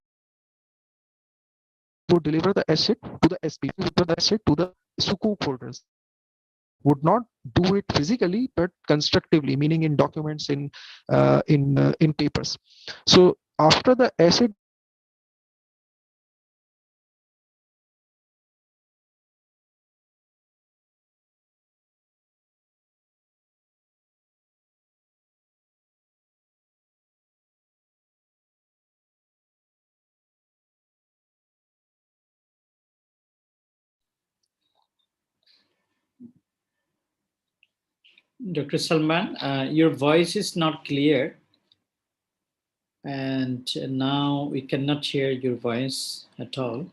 would deliver the asset to the SPV, would deliver the asset to the sukuk holders, would not do it physically but constructively, meaning in documents, in papers. So after the asset is generated, Dr. Salman, your voice is not clear, and now we cannot hear your voice at all.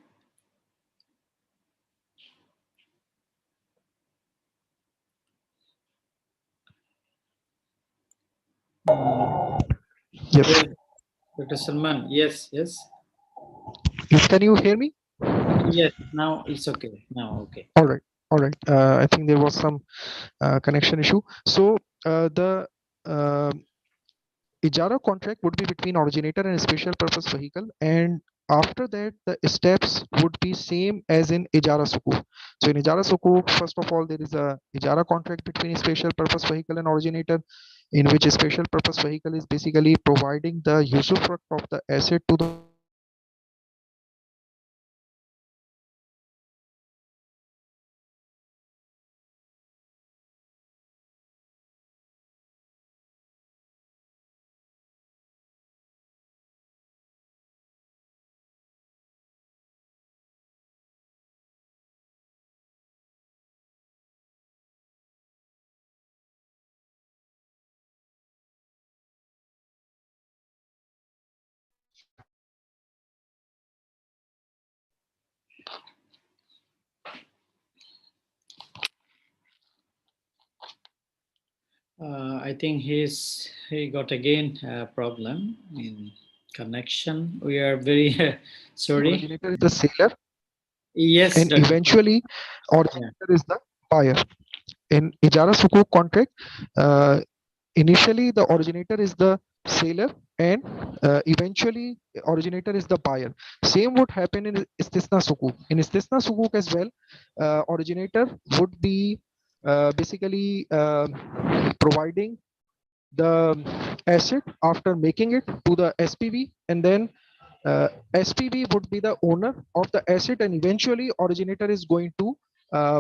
yes. Yes, Dr. Salman. Yes, yes, Can you hear me? yes. Now it's okay. Now, okay. All right, all right. I think there was some connection issue. So the ijara contract would be between originator and special purpose vehicle, and after that the steps would be same as in ijara sukuk. So in ijara sukuk, first of all, there is a ijara contract between special purpose vehicle and originator, in which a special purpose vehicle is basically providing the usufruct of the asset to the originator, and originator I think he got again a problem in connection. We are very sorry. originator is the seller, Yes, and Dr. eventually Yeah. originator is the buyer. In ijara sukuk contract, uh, initially the originator is the seller, and eventually originator is the buyer. Same would happen in istisna sukuk. In istisna sukuk as well, originator would be basically providing the asset after making it to the SPV, and then SPV would be the owner of the asset, and eventually originator is going to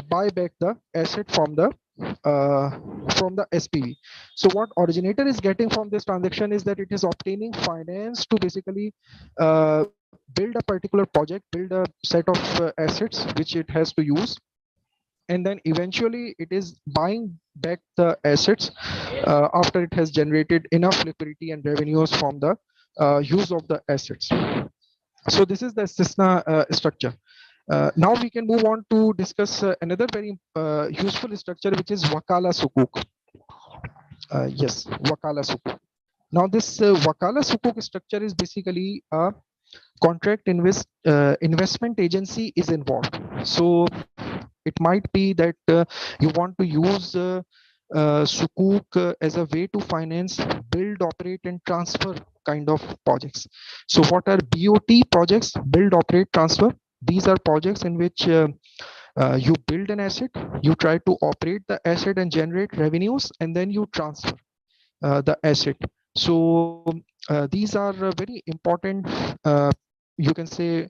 buy back the asset uh, from the SPV. So what originator is getting from this transaction is that it is obtaining finance to basically build a particular project, build a set of assets which it has to use, and then eventually it is buying back the assets after it has generated enough liquidity and revenues from the use of the assets. So this is the Cisna structure. Now we can move on to discuss another very useful structure, which is Wakala Sukuk. Yes, Wakala Sukuk. Now this Wakala Sukuk structure is basically a contract investment agency is involved. So it might be that you want to use Sukuk as a way to finance, build, operate, and transfer kind of projects. So what are BOT projects? Build, operate, transfer. These are projects in which you build an asset, you try to operate the asset and generate revenues, and then you transfer the asset. So these are very important, uh, you can say,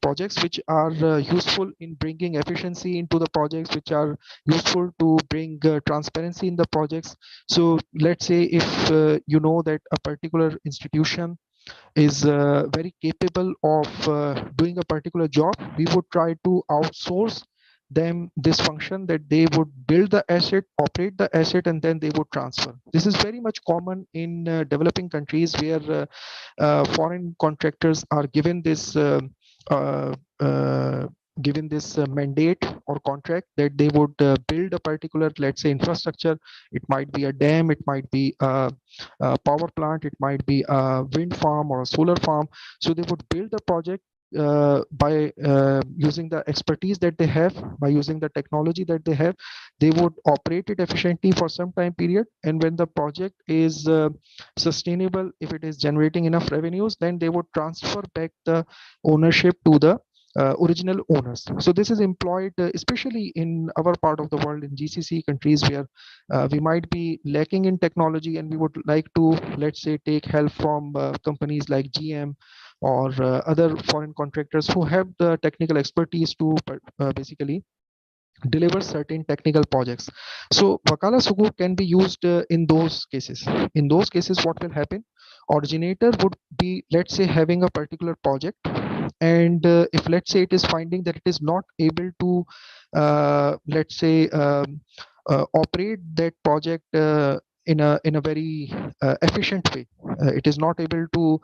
projects which are useful in bringing efficiency into the projects, which are useful to bring transparency in the projects. So let's say if you know that a particular institution is very capable of doing a particular job, we would try to outsource them this function, that they would build the asset, operate the asset, and then they would transfer. This is very much common in developing countries, where foreign contractors are given this uh, uh, given this mandate or contract that they would build a particular, let's say, infrastructure. It might be a dam, it might be a power plant, it might be a wind farm or a solar farm. So they would build the project by using the expertise that they have, by using the technology that they have. They would operate it efficiently for some time period, and when the project is sustainable, if it is generating enough revenues, then they would transfer back the ownership to the original owners. So this is employed especially in our part of the world, in GCC countries, where we might be lacking in technology, and we would like to, let's say, take help from companies like GM or other foreign contractors who have the technical expertise to basically deliver certain technical projects. So Wakala Sukuk can be used in those cases. In those cases, what will happen? Originator would be, let's say, having a particular project, and if, let's say, it is finding that it is not able to, let's say, operate that project in a very efficient way. It is not able to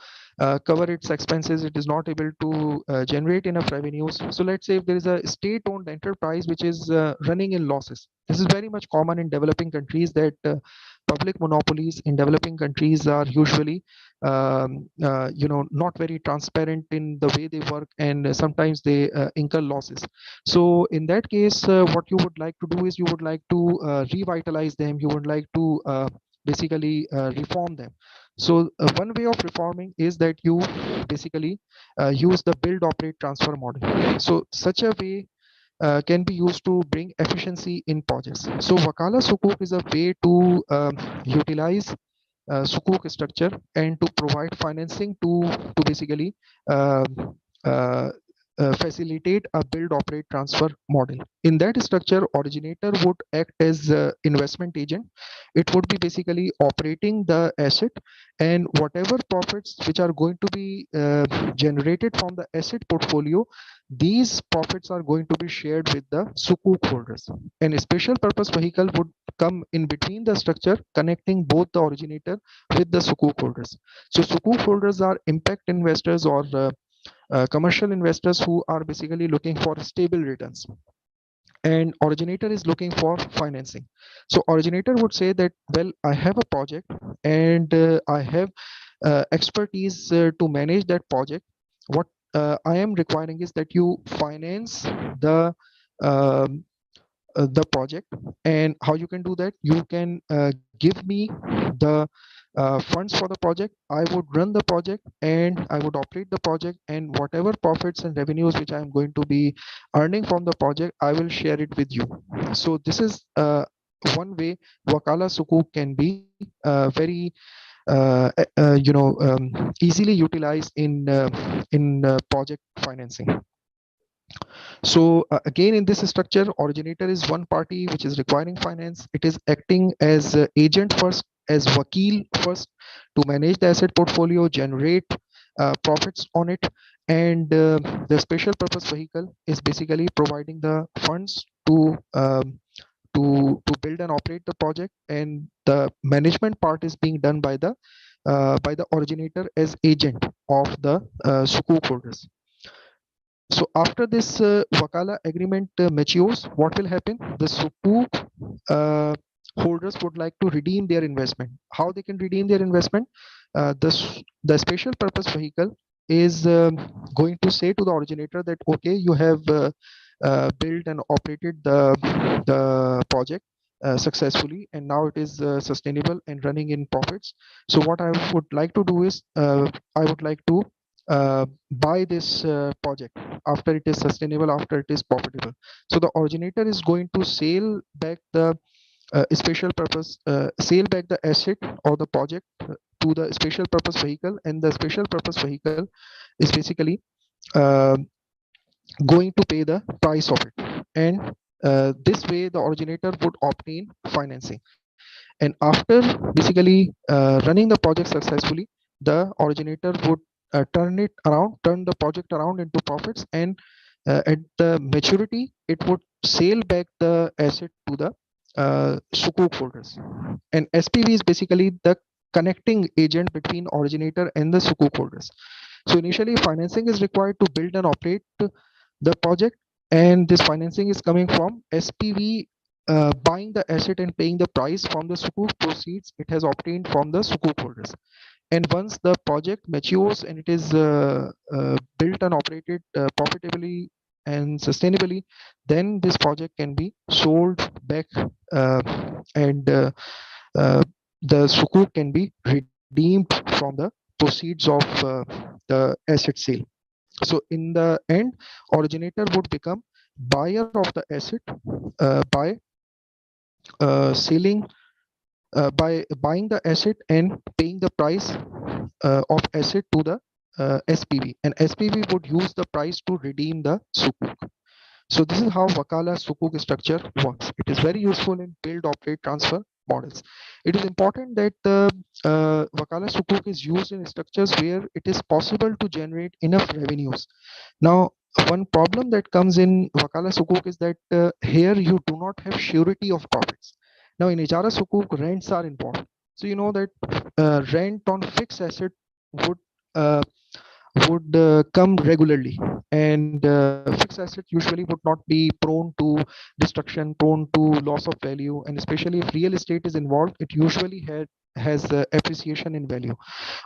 cover its expenses. It is not able to generate enough revenues. So let's say if there is a state-owned enterprise which is running in losses. This is very much common in developing countries, that public monopolies in developing countries are usually not very transparent in the way they work, and sometimes they incur losses. So in that case, what you would like to do is you would like to revitalize them. You would like to basically reform them. So one way of reforming is that you basically use the build operate transfer model. So such a way can be used to bring efficiency in projects. So Wakala Sukuk is a way to utilize Sukuk structure and to provide financing to basically uh, uh, facilitate a build operate transfer model. In that structure, originator would act as investment agent. It would be basically operating the asset, and whatever profits which are going to be generated from the asset portfolio, these profits are going to be shared with the Sukuk holders. And a special purpose vehicle would come in between the structure, connecting both the originator with the Sukuk holders. So Sukuk holders are impact investors or commercial investors who are basically looking for stable returns, and originator is looking for financing. So originator would say that, well, I have a project, and I have expertise to manage that project. What I am requiring is that you finance the um, the project. And how you can do that? You can give me the funds for the project. I would run the project, and I would operate the project, and whatever profits and revenues which I am going to be earning from the project, I will share it with you. So this is one way Wakala Sukuk can be very easily utilized in project financing. So again, in this structure, originator is one party which is requiring finance. It is acting as agent first, as wakil first, to manage the asset portfolio, generate profits on it, and the special purpose vehicle is basically providing the funds to build and operate the project, and the management part is being done by the originator as agent of the sukuk holders. So after this Wakala agreement matures, what will happen? The Sukuk holders would like to redeem their investment. How they can redeem their investment? The special purpose vehicle is going to say to the originator that, okay, you have built and operated the project successfully, and now it is sustainable and running in profits. So what I would like to do is I would like to buy this project after it is sustainable, after it is profitable. So the originator is going to sell back the asset or the project to the special purpose vehicle, and the special purpose vehicle is basically uh, going to pay the price of it. And this way, the originator would obtain financing. And after basically running the project successfully, the originator would turn the project around into profits, and at the maturity, it would sell back the asset to the sukuk holders. And SPV is basically the connecting agent between originator and the sukuk holders. So initially, financing is required to build and operate the project, and this financing is coming from SPV buying the asset and paying the price from the Sukuk proceeds it has obtained from the Sukuk holders. And once the project matures and it is built and operated profitably and sustainably, then this project can be sold back, and uh, the Sukuk can be redeemed from the proceeds of the asset sale. So in the end, originator would become buyer of the asset by selling by buying the asset and paying the price of asset to the SPV, and SPV would use the price to redeem the Sukuk. So this is how Wakala Sukuk structure works. It is very useful in build, operate, transfer models. It is important that the Wakala Sukuk is used in structures where it is possible to generate enough revenues. Now, one problem that comes in Wakala Sukuk is that here you do not have surety of profits. Now, in Ijara Sukuk, rents are involved. So you know that rent on fixed asset would uh, come regularly, and fixed asset usually would not be prone to destruction, prone to loss of value, and especially if real estate is involved, it usually has appreciation in value.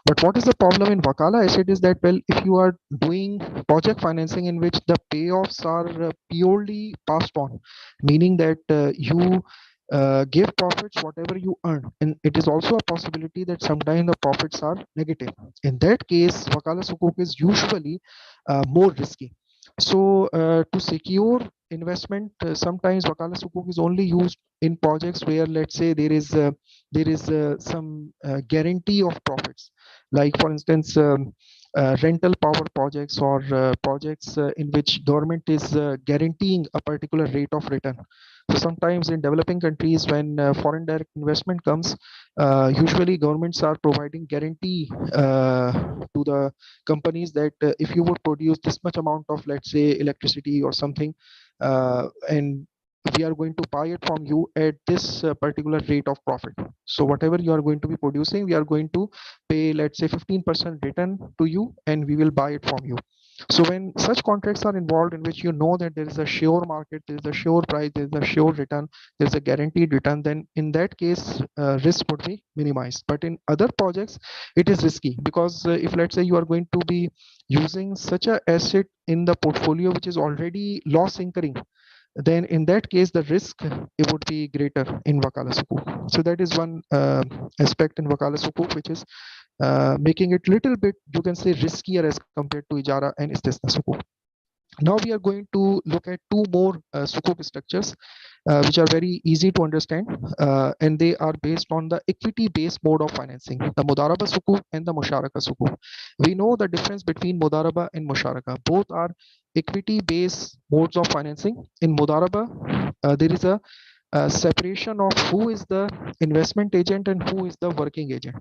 But what is the problem in Wakala asset is that, well, if you are doing project financing in which the payoffs are purely passed on, meaning that you give profits whatever you earn, and it is also a possibility that sometimes the profits are negative. In that case, Wakala Sukuk is usually more risky. So to secure investment, sometimes Wakala Sukuk is only used in projects where, let's say, there is some guarantee of profits, like for instance rental power projects, or projects in which government is guaranteeing a particular rate of return. So sometimes in developing countries, when foreign direct investment comes, usually governments are providing guarantee to the companies that if you would produce this much amount of, let's say, electricity or something, and we are going to buy it from you at this particular rate of profit. So whatever you are going to be producing, we are going to pay, let's say, 15% return to you, and we will buy it from you. So when such contracts are involved, in which you know that there is a sure market, there is a sure price, there is a sure return, there is a guaranteed return, then in that case risk would be minimized. But in other projects, it is risky, because if, let's say, you are going to be using such a asset in the portfolio which is already loss incurring, then in that case the risk it would be greater in Wakala Sukuk. So that is one aspect in Wakala Sukuk which is making it little bit, you can say, riskier as compared to Ijara and Istisna Sukuk. Now we are going to look at two more Sukuk structures which are very easy to understand, and they are based on the equity based mode of financing, the Mudaraba Sukuk and the Musharaka Sukuk. We know the difference between Mudaraba and Musharaka. Both are equity based modes of financing. In Mudaraba, there is a separation of who is the investment agent and who is the working agent.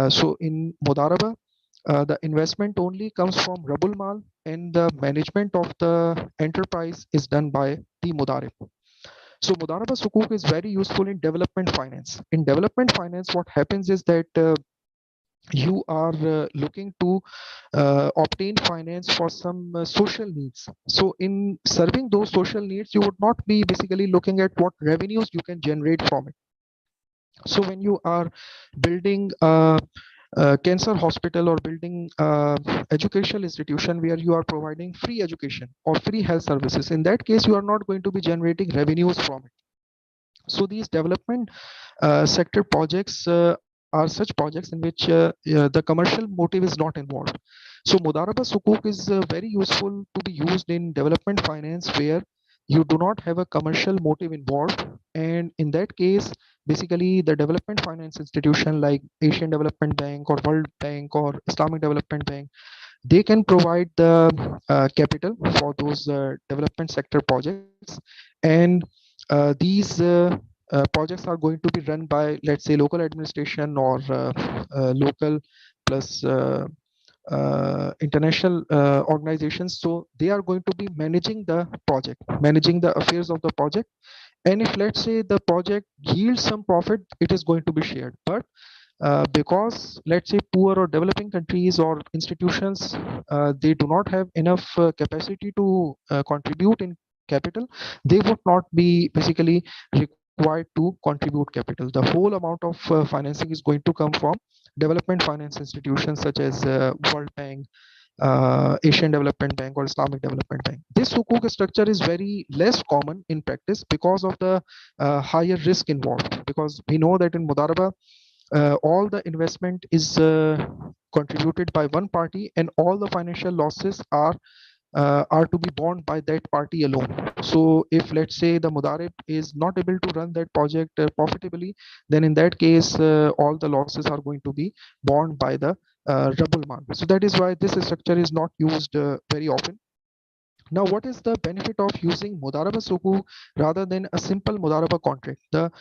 So in Mudaraba, the investment only comes from Rabul Mal, and the management of the enterprise is done by the Mudarib. So Mudaraba Sukuk is very useful in development finance. In development finance, what happens is that you are looking to obtain finance for some social needs. So in serving those social needs, you would not be basically looking at what revenues you can generate from it. So when you are building a cancer hospital, or building educational institution where you are providing free education or free health services, in that case you are not going to be generating revenues from it. So these development sector projects are such projects in which the commercial motive is not involved. So Mudaraba Sukuk is very useful to be used in development finance where you do not have a commercial motive involved, and in that case basically the development finance institution like Asian Development Bank or World Bank or Islamic Development Bank, they can provide the capital for those development sector projects, and these projects are going to be run by, let's say, local administration, or local plus international organizations. So they are going to be managing the project, managing the affairs of the project, and if, let's say, the project yields some profit, it is going to be shared. But because, let's say, poor or developing countries or institutions, they do not have enough capacity to contribute in capital, they would not be basically required to contribute capital. The whole amount of financing is going to come from development finance institutions such as World Bank, Asian Development Bank, or Islamic Development Bank. This sukuk structure is very less common in practice because of the higher risk involved. Because we know that in Mudaraba, all the investment is contributed by one party, and all the financial losses are to be borne by that party alone. So if let's say the Mudarib is not able to run that project profitably, then in that case, all the losses are going to be borne by the Rabbul Mal. So that is why this structure is not used very often. Now, what is the benefit of using Mudaraba Suku rather than a simple Mudaraba contract? The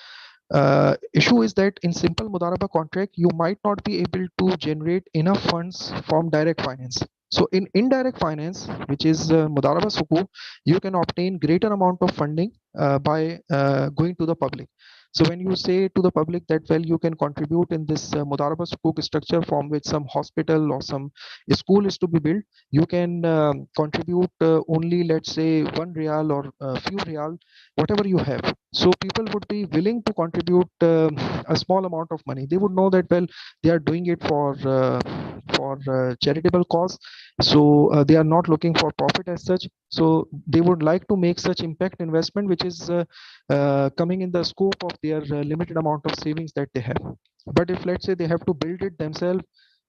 issue is that in simple Mudaraba contract, you might not be able to generate enough funds from direct finance. So in indirect finance, which is Mudaraba Suku, you can obtain greater amount of funding by going to the public. So when you say to the public that, well, you can contribute in this Mudaraba Sukuk structure from which some hospital or some school is to be built, you can contribute only, let's say, 1 real or a few real, whatever you have. So people would be willing to contribute a small amount of money. They would know that, well, they are doing it for charitable cause. So they are not looking for profit as such. So they would like to make such impact investment, which is coming in the scope of their limited amount of savings that they have. But if let's say they have to build it themselves,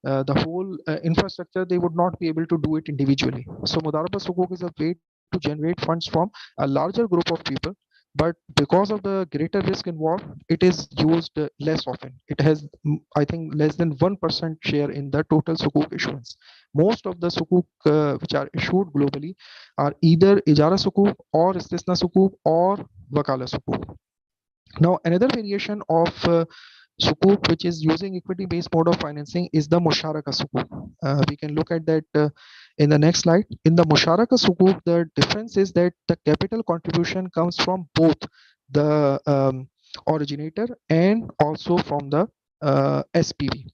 the whole infrastructure, they would not be able to do it individually. So Mudaraba Sukuk is a way to generate funds from a larger group of people, but because of the greater risk involved, it is used less often. It has, I think, less than 1% share in the total Sukuk issuance. Most of the Sukuk which are issued globally are either Ijara Sukuk or Istisna Sukuk or Wakala Sukuk. Now, another variation of Sukuk, which is using equity-based mode of financing, is the Musharaka Sukuk. We can look at that in the next slide. In the Musharaka Sukuk, the difference is that the capital contribution comes from both the originator and also from the SPV.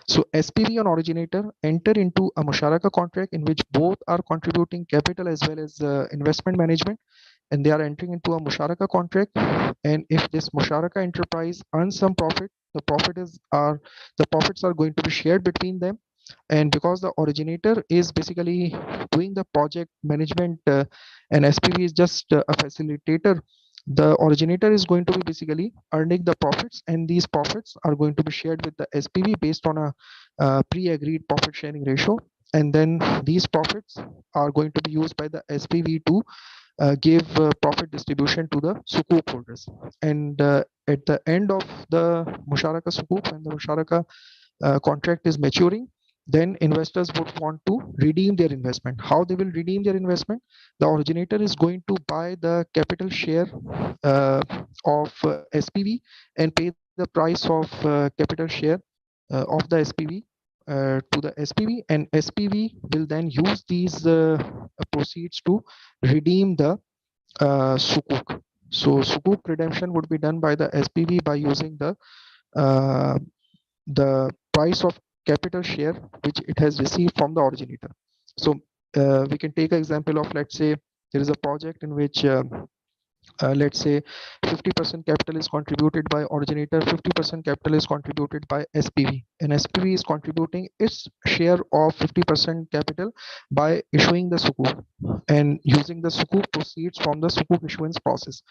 So SPV and originator enter into a Musharaka contract in which both are contributing capital as well as investment management, and they are entering into a musharaka contract. And if this musharaka enterprise earns some profit, the profits are going to be shared between them. And because the originator is basically doing the project management and SPV is just a facilitator, the originator is going to be basically earning the profits, and these profits are going to be shared with the SPV based on a pre-agreed profit sharing ratio. And then these profits are going to be used by the SPV to give profit distribution to the sukuk holders. And at the end of the musharaka sukuk, when the musharaka contract is maturing, then investors would want to redeem their investment. How they will redeem their investment? The originator is going to buy the capital share of SPV and pay the price of capital share of the SPV to the SPV, and SPV will then use these proceeds to redeem the sukuk. So sukuk redemption would be done by the SPV by using uh, the price of capital share which it has received from the originator. So we can take an example of, let's say, there is a project in which let's say 50% capital is contributed by originator, 50% capital is contributed by SPV, and SPV is contributing its share of 50% capital by issuing the sukuk and using the sukuk proceeds from the sukuk issuance process.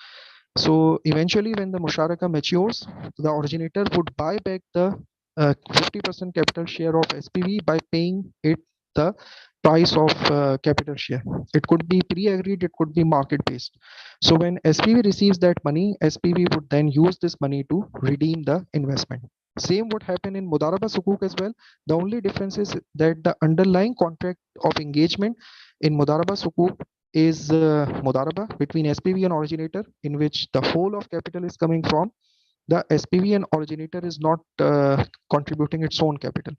So eventually, when the musharaka matures, the originator would buy back the 50% capital share of SPV by paying it the price of capital share. It could be pre-agreed, it could be market-based. So when SPV receives that money, SPV would then use this money to redeem the investment. Same would happen in Mudaraba Sukuk as well. The only difference is that the underlying contract of engagement in Mudaraba Sukuk is Mudaraba between SPV and originator, in which the whole of capital is coming from the SPV and originator is not contributing its own capital.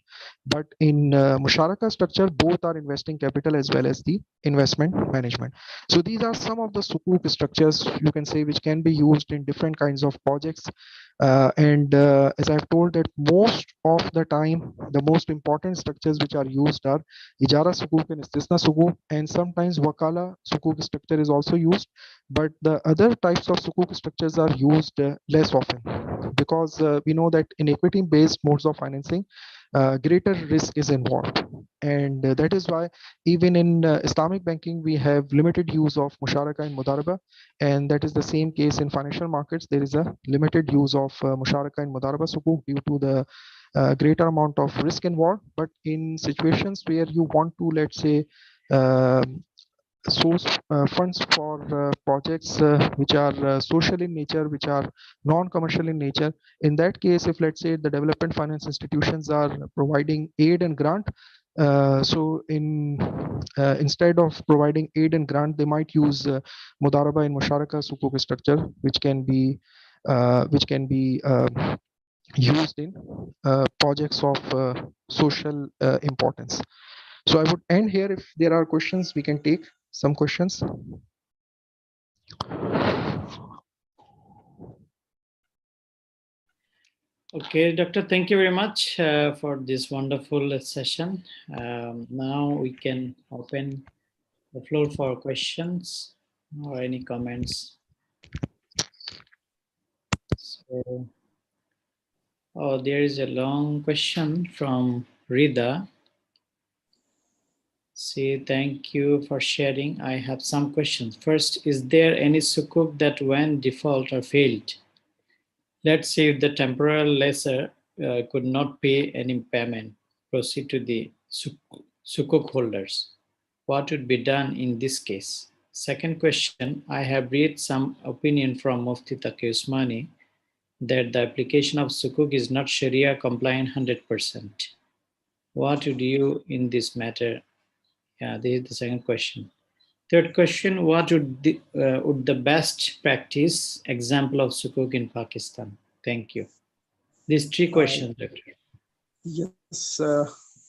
But in Musharaka structure, both are investing capital as well as the investment management. So these are some of the Sukuk structures, you can say, which can be used in different kinds of projects. And as I've told that most of the time, the most important structures which are used are Ijara Sukuk and Istisna Sukuk, and sometimes Wakala Sukuk structure is also used. But the other types of Sukuk structures are used less often, because we know that in equity-based modes of financing, greater risk is involved. And that is why even in Islamic banking, we have limited use of Musharaka and Mudaraba. And that is the same case in financial markets. There is a limited use of Musharaka and Mudaraba Sukuk due to the greater amount of risk involved. But in situations where you want to, let's say, uh, source funds for projects which are social in nature, which are non-commercial in nature. In that case, if let's say the development finance institutions are providing aid and grant, so instead of providing aid and grant, they might use Mudaraba and Musharaka Sukuk structure, which can be used in projects of social importance. So I would end here. If there are questions, we can take some questions. Okay, Doctor, thank you very much for this wonderful session. Now we can open the floor for questions or any comments. So, oh, there is a long question from Rida. Say, thank you for sharing. I have some questions. First, is there any sukuk that when default or failed? Let's say if the temporal lessor could not pay any payment, proceed to the sukuk holders. What would be done in this case? Second question, I have read some opinion from Mufti Taqi Usmani that the application of sukuk is not Sharia compliant 100%. What would you in this matter? Yeah, this is the second question. Third question, what would the best practice example of sukuk in Pakistan? Thank you. These three questions, Doctor. Yes,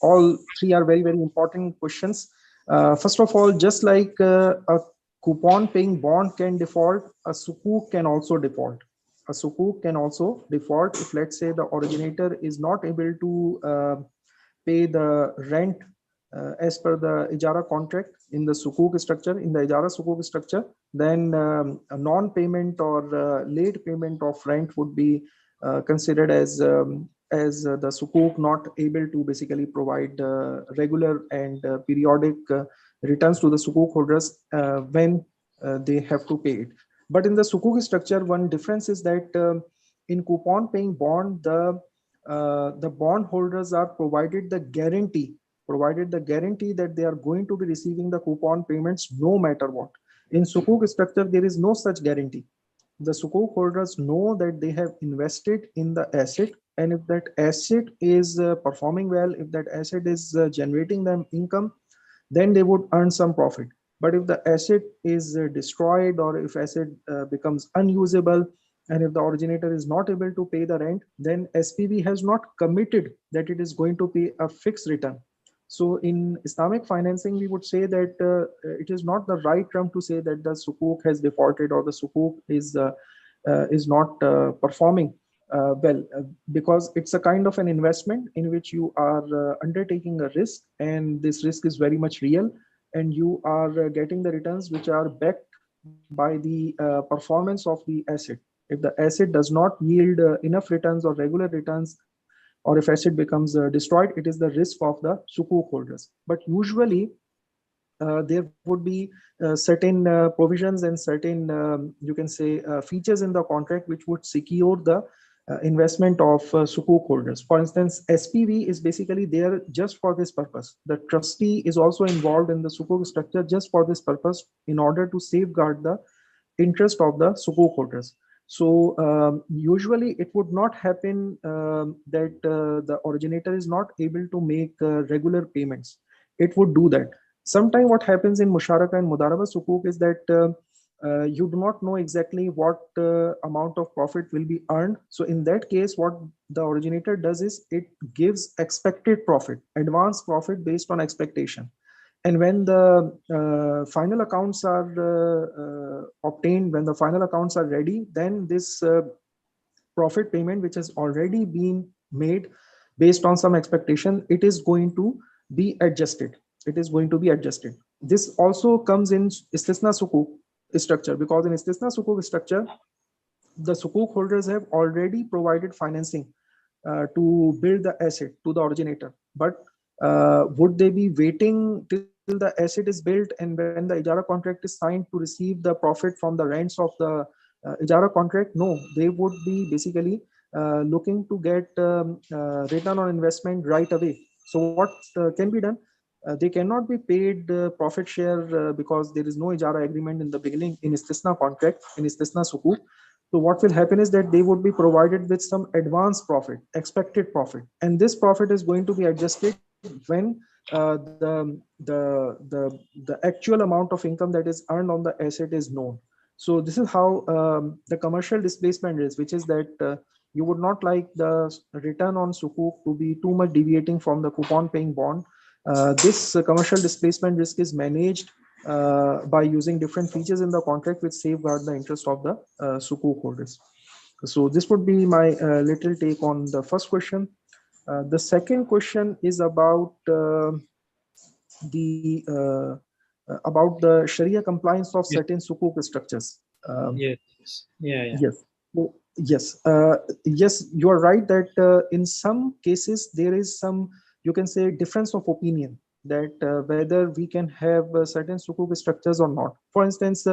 all three are very, very important questions. First of all, just like a coupon paying bond can default, a sukuk can also default. A sukuk can also default if, let's say, the originator is not able to pay the rent as per the Ijara contract in the Sukuk structure, in the Ijara Sukuk structure, then a non-payment or late payment of rent would be considered as the Sukuk not able to basically provide regular and periodic returns to the Sukuk holders when they have to pay it. But in the Sukuk structure, one difference is that in coupon paying bond, the bond holders are provided the guarantee that they are going to be receiving the coupon payments no matter what. In Sukuk structure, there is no such guarantee. The Sukuk holders know that they have invested in the asset, and if that asset is performing well, if that asset is generating them income, then they would earn some profit. But if the asset is destroyed, or if asset becomes unusable, and if the originator is not able to pay the rent, then SPV has not committed that it is going to pay a fixed return. So in Islamic financing, we would say that it is not the right term to say that the sukuk has defaulted or the sukuk is not performing well, because it's a kind of an investment in which you are undertaking a risk, and this risk is very much real, and you are getting the returns which are backed by the performance of the asset. If the asset does not yield enough returns or regular returns, or if asset becomes destroyed, it is the risk of the sukuk holders. But usually there would be certain provisions and certain, you can say, features in the contract which would secure the investment of sukuk holders. For instance, SPV is basically there just for this purpose. The trustee is also involved in the sukuk structure just for this purpose, in order to safeguard the interest of the sukuk holders. So usually it would not happen that the originator is not able to make regular payments. It would do that. Sometimes what happens in Musharaka and Mudaraba Sukuk is that you do not know exactly what amount of profit will be earned. So in that case, what the originator does is it gives expected profit, advance profit based on expectation. And when the final accounts are obtained, when the final accounts are ready, then this profit payment, which has already been made based on some expectation, it is going to be adjusted. It is going to be adjusted. This also comes in istisna sukuk structure, because in istisna sukuk structure, the sukuk holders have already provided financing to build the asset to the originator. But would they be waiting till the asset is built and when the ijara contract is signed to receive the profit from the rents of the ijara contract? No, they would be basically looking to get return on investment right away. So what can be done? They cannot be paid profit share because there is no ijara agreement in the beginning in istisna contract, in istisna sukuk. So what will happen is that they would be provided with some advance profit, expected profit, and this profit is going to be adjusted when the actual amount of income that is earned on the asset is known. So this is how the commercial displacement is, which is that you would not like the return on sukuk to be too much deviating from the coupon paying bond. This commercial displacement risk is managed by using different features in the contract which safeguard the interest of the sukuk holders. So this would be my little take on the first question. The second question is about the Sharia compliance of Yes. certain sukuk structures. Yes. Yeah. Yes. Yes. Yes, you are right that in some cases there is some, you can say, difference of opinion that whether we can have certain sukuk structures or not. For instance,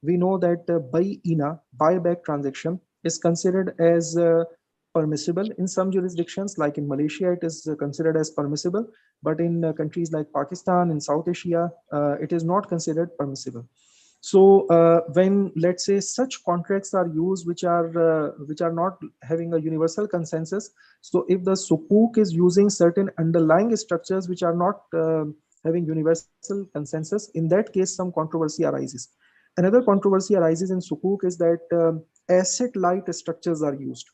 we know that buyback transaction is considered as permissible in some jurisdictions, like in Malaysia, it is considered as permissible, but in countries like Pakistan, in South Asia, it is not considered permissible. So when, let's say, such contracts are used which are not having a universal consensus, so if the sukuk is using certain underlying structures which are not having universal consensus, in that case some controversy arises. Another controversy arises in sukuk is that asset light structures are used.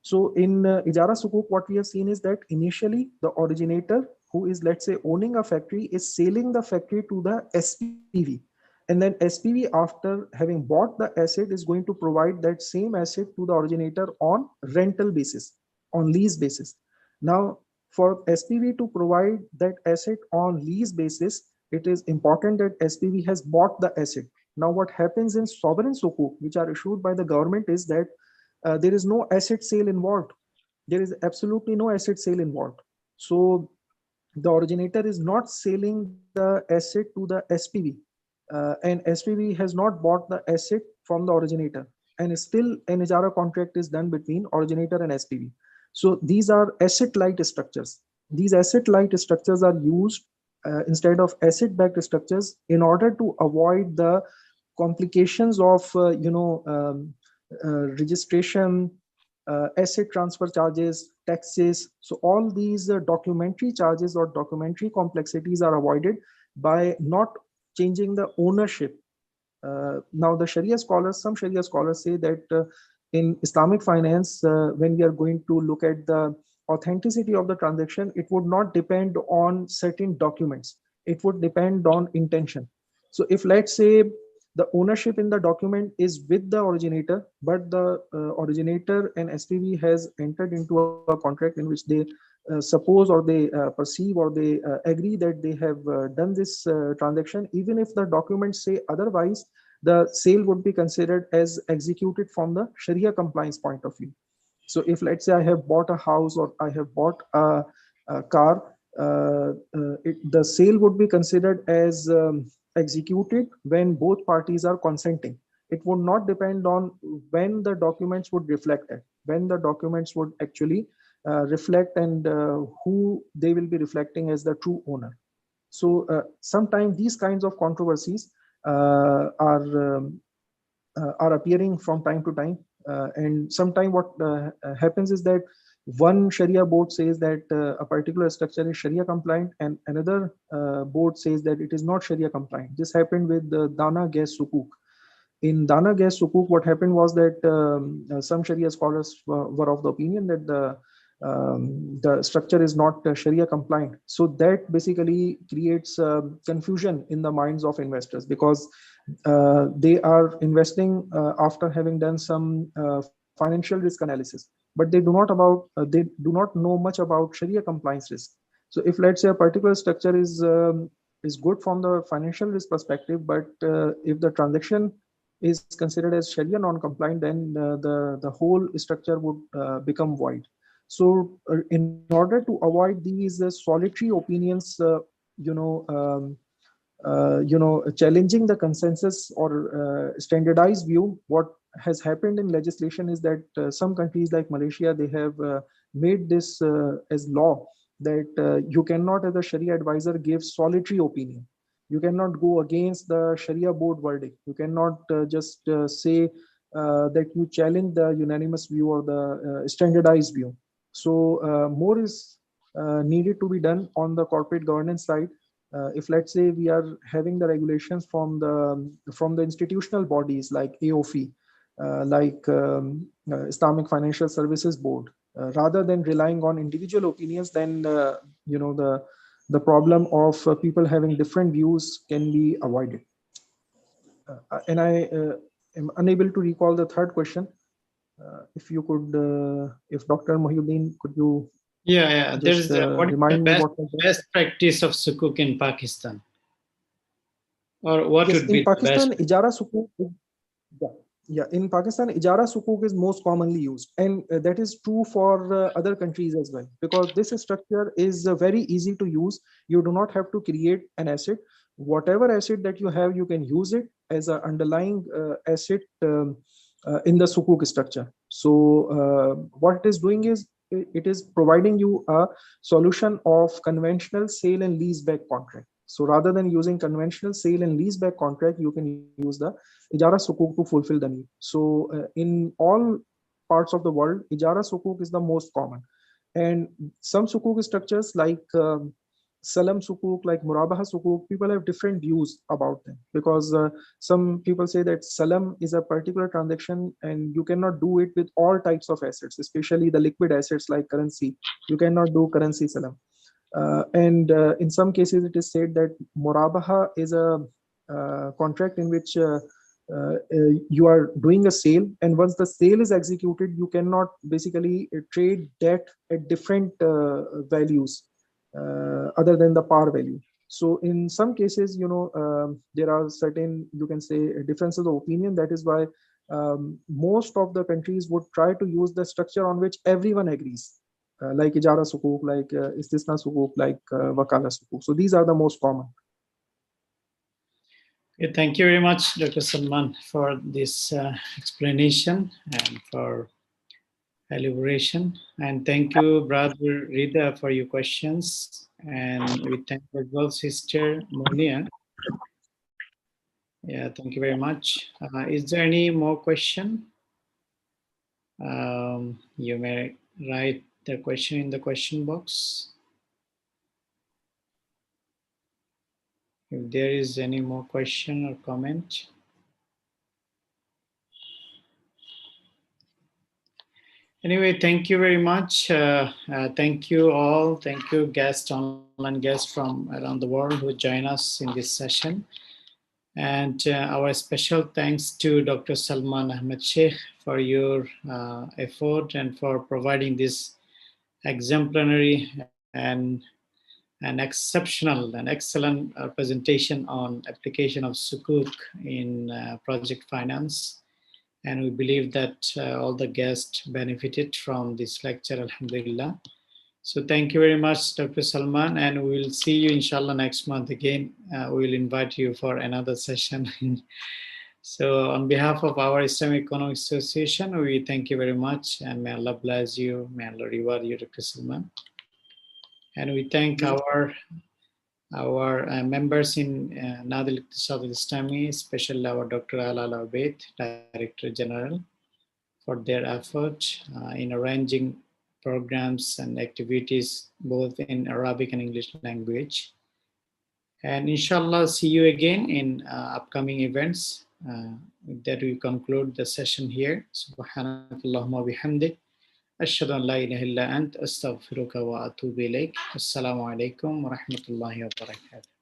So in Ijara Sukuk, what we have seen is that initially the originator, who is, let's say, owning a factory, is selling the factory to the SPV. And then SPV, after having bought the asset, is going to provide that same asset to the originator on rental basis, on lease basis. Now, for SPV to provide that asset on lease basis, it is important that SPV has bought the asset. Now, what happens in sovereign sukuk, which are issued by the government, is that there is no asset sale involved. There is absolutely no asset sale involved. So the originator is not selling the asset to the SPV, and SPV has not bought the asset from the originator, and still an ijara contract is done between originator and SPV. So these are asset light structures. These asset light structures are used instead of asset backed structures in order to avoid the complications of registration, asset transfer charges, taxes. So all these documentary charges or documentary complexities are avoided by not changing the ownership. Now the Sharia scholars, some Sharia scholars say that in Islamic finance, when we are going to look at the authenticity of the transaction, it would not depend on certain documents. It would depend on intention. So if, let's say, the ownership in the document is with the originator, but the originator and SPV has entered into a contract in which they suppose or they perceive or they agree that they have done this transaction, even if the documents say otherwise, the sale would be considered as executed from the Sharia compliance point of view. So if, let's say, I have bought a house or I have bought a car, the sale would be considered as executed when both parties are consenting. It would not depend on when the documents would reflect it, when the documents would actually reflect and who they will be reflecting as the true owner. So sometimes these kinds of controversies are appearing from time to time. And sometimes what happens is that one Sharia board says that a particular structure is Sharia compliant, and another board says that it is not Sharia compliant. This happened with the Dana gas sukuk. in Dana Gas Sukuk, what happened was that some Sharia scholars were of the opinion that the structure is not Sharia compliant. So that basically creates confusion in the minds of investors, because they are investing after having done some financial risk analysis, but they do not know much about Sharia compliance risk. So if, let's say, a particular structure is good from the financial risk perspective, but if the transaction is considered as Sharia non-compliant, then the whole structure would become void. So in order to avoid these solitary opinions, challenging the consensus or standardized view, what has happened in legislation is that some countries like Malaysia, they have made this as law, that you cannot, as a Sharia advisor, give solitary opinion. You cannot go against the Sharia board verdict. You cannot just say that you challenge the unanimous view or the standardized view. So more is needed to be done on the corporate governance side. If, let's say, we are having the regulations from the institutional bodies like AOFI, Islamic Financial Services Board, rather than relying on individual opinions, then the problem of people having different views can be avoided. And I am unable to recall the third question. If you could, if Dr. Mohyuddin, could you There's just what is remind the me what was that? best practice of Sukuk in Pakistan, or what Yes, would in be the Pakistan, best? Ijara Sukuk, yeah, in Pakistan, Ijara Sukuk is most commonly used, and that is true for other countries as well, because this structure is very easy to use. You do not have to create an asset. Whatever asset that you have, you can use it as an underlying asset in the Sukuk structure. So what it is doing is it is providing you a solution of conventional sale and leaseback contract. So rather than using conventional sale and leaseback contract, you can use the Ijara Sukuk to fulfill the need. So in all parts of the world, Ijara Sukuk is the most common. And some Sukuk structures like Salam Sukuk, like Murabaha Sukuk, people have different views about them, because some people say that Salam is a particular transaction and you cannot do it with all types of assets, especially the liquid assets like currency. You cannot do currency Salam. And in some cases, it is said that Murabaha is a contract in which you are doing a sale, and once the sale is executed, you cannot basically trade debt at different values other than the par value. So in some cases, there are certain, you can say, differences of opinion. That is why most of the countries would try to use the structure on which everyone agrees, like Ijara Sukuk, like Istisna Sukuk, like Wakala Sukuk. So these are the most common. Okay, thank you very much, Dr. Salman, for this explanation and for elaboration. And thank you, Brother Rida, for your questions. And we thank as well Sister Monia. Yeah, thank you very much. Is there any more question? You may write the question in the question box. If there is any more question or comment. Anyway, thank you very much. Thank you all. Thank you, guests, online guests from around the world who join us in this session. And our special thanks to Dr. Salman Ahmed Shaikh for your effort and for providing this exemplary and an exceptional and excellent presentation on application of Sukuk in project finance. And we believe that all the guests benefited from this lecture, alhamdulillah. So thank you very much, Dr. Salman, and we will see you inshallah next month again. We will invite you for another session. So on behalf of our Islamic Economic Association, we thank you very much, and may Allah bless you, may Allah reward you, Dr. Salman. And we thank our members in Nadal Iqtisad al-Islami, especially our Dr. Alal Abeid, Director General, for their effort in arranging programs and activities both in Arabic and English language. And inshallah, see you again in upcoming events. With that, we conclude the session here. Subhanakallahumma bihamdik. Ashhadu an la ilaha illa ant astaghfiruka wa atubu ilaik. Assalamu alaikum wa rahmatullahi wa barakatuh.